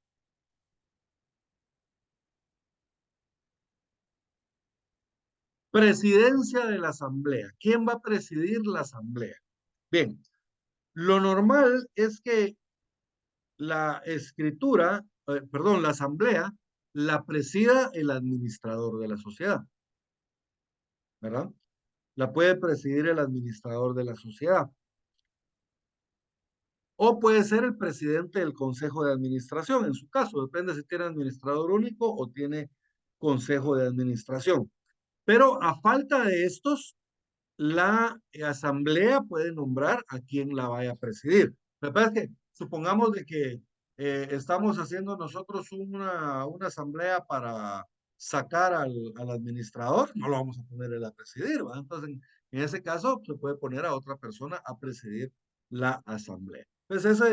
Speaker 1: Presidencia de la asamblea. ¿Quién va a presidir la asamblea? Bien, lo normal es que la escritura, la asamblea, la presida el administrador de la sociedad, ¿verdad? La puede presidir el administrador de la sociedad. O puede ser el presidente del consejo de administración, en su caso, depende si tiene administrador único o tiene consejo de administración. Pero a falta de estos, la asamblea puede nombrar a quien la vaya a presidir. Me parece que supongamos de que estamos haciendo nosotros una asamblea para sacar al administrador, no lo vamos a poner él a presidir, ¿verdad? Entonces, en ese caso, se puede poner a otra persona a presidir la asamblea. Pues eso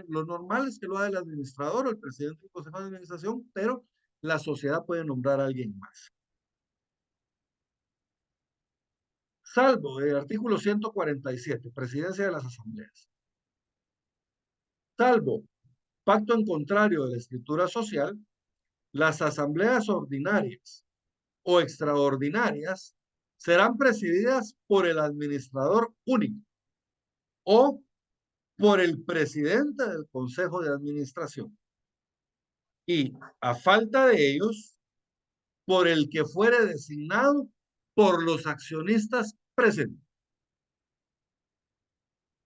Speaker 1: lo normal es que lo haga el administrador o el presidente del consejo de administración, pero la sociedad puede nombrar a alguien más. Salvo el artículo 147, presidencia de las asambleas. salvo pacto en contrario de la escritura social, las asambleas ordinarias o extraordinarias serán presididas por el administrador único o por el presidente del Consejo de Administración. Y a falta de ellos, por el que fuere designado por los accionistas presentes.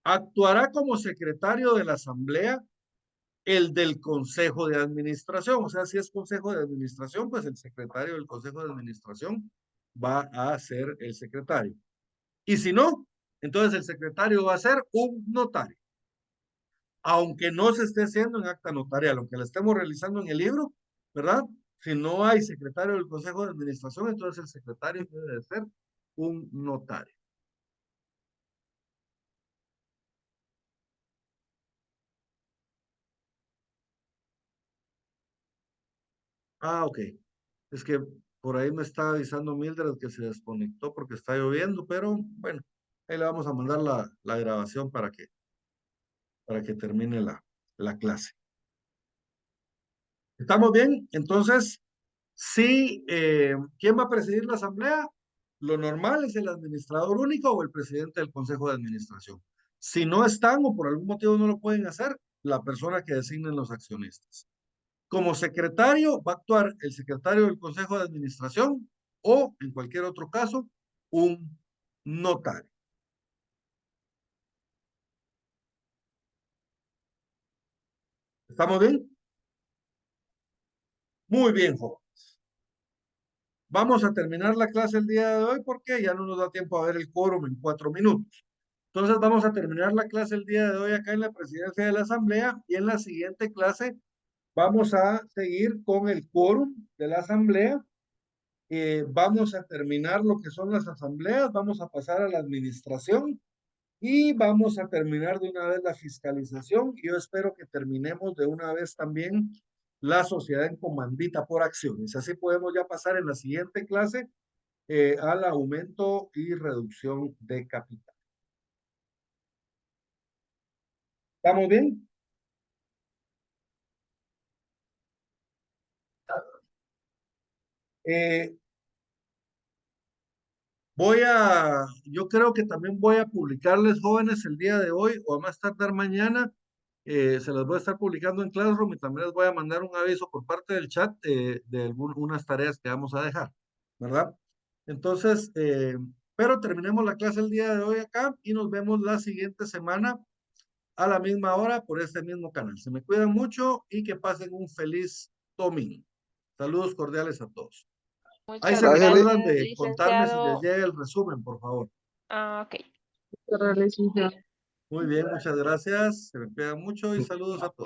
Speaker 1: Actuará como secretario de la Asamblea el del Consejo de Administración. O sea, si es Consejo de Administración, pues el secretario del Consejo de Administración va a ser el secretario. Y si no, entonces el secretario va a ser un notario. Aunque no se esté haciendo en acta notarial, aunque la estemos realizando en el libro, ¿verdad? Si no hay secretario del Consejo de Administración, entonces el secretario debe de ser un notario. Ah, ok. Es que por ahí me está avisando Mildred que se desconectó porque está lloviendo, pero bueno, ahí le vamos a mandar la grabación para que termine la clase. ¿Estamos bien? Entonces, sí, ¿quién va a presidir la asamblea? Lo normal es el administrador único o el presidente del consejo de administración. Si no están o por algún motivo no lo pueden hacer, la persona que designen los accionistas. Como secretario va a actuar el secretario del consejo de administración o, en cualquier otro caso, un notario. ¿Estamos bien? Muy bien, jóvenes. Vamos a terminar la clase el día de hoy porque ya no nos da tiempo a ver el quórum en 4 minutos. Entonces vamos a terminar la clase el día de hoy acá en la presidencia de la asamblea y en la siguiente clase vamos a seguir con el quórum de la asamblea. Vamos a terminar lo que son las asambleas, vamos a pasar a la administración y vamos a terminar de una vez la fiscalización. Y yo espero que terminemos de una vez también la sociedad en comandita por acciones. Así podemos ya pasar en la siguiente clase al aumento y reducción de capital. ¿Estamos bien? Yo creo que también voy a publicarles, jóvenes, el día de hoy o a más tardar mañana. Se las voy a estar publicando en Classroom y también les voy a mandar un aviso por parte del chat de algunas tareas que vamos a dejar, ¿verdad? Entonces, pero terminemos la clase el día de hoy acá y nos vemos la siguiente semana a la misma hora por este mismo canal. Se me cuidan mucho y que pasen un feliz domingo. Saludos cordiales a todos. Ahí
Speaker 5: Muchas
Speaker 1: se recuerdan
Speaker 5: gracias,
Speaker 1: de contarme si les
Speaker 5: licenciado.
Speaker 1: llega el resumen, por favor.
Speaker 5: Ah, ok.
Speaker 3: Licenciado.
Speaker 1: Muy bien, muchas gracias. Se me cuidan mucho y saludos a todos.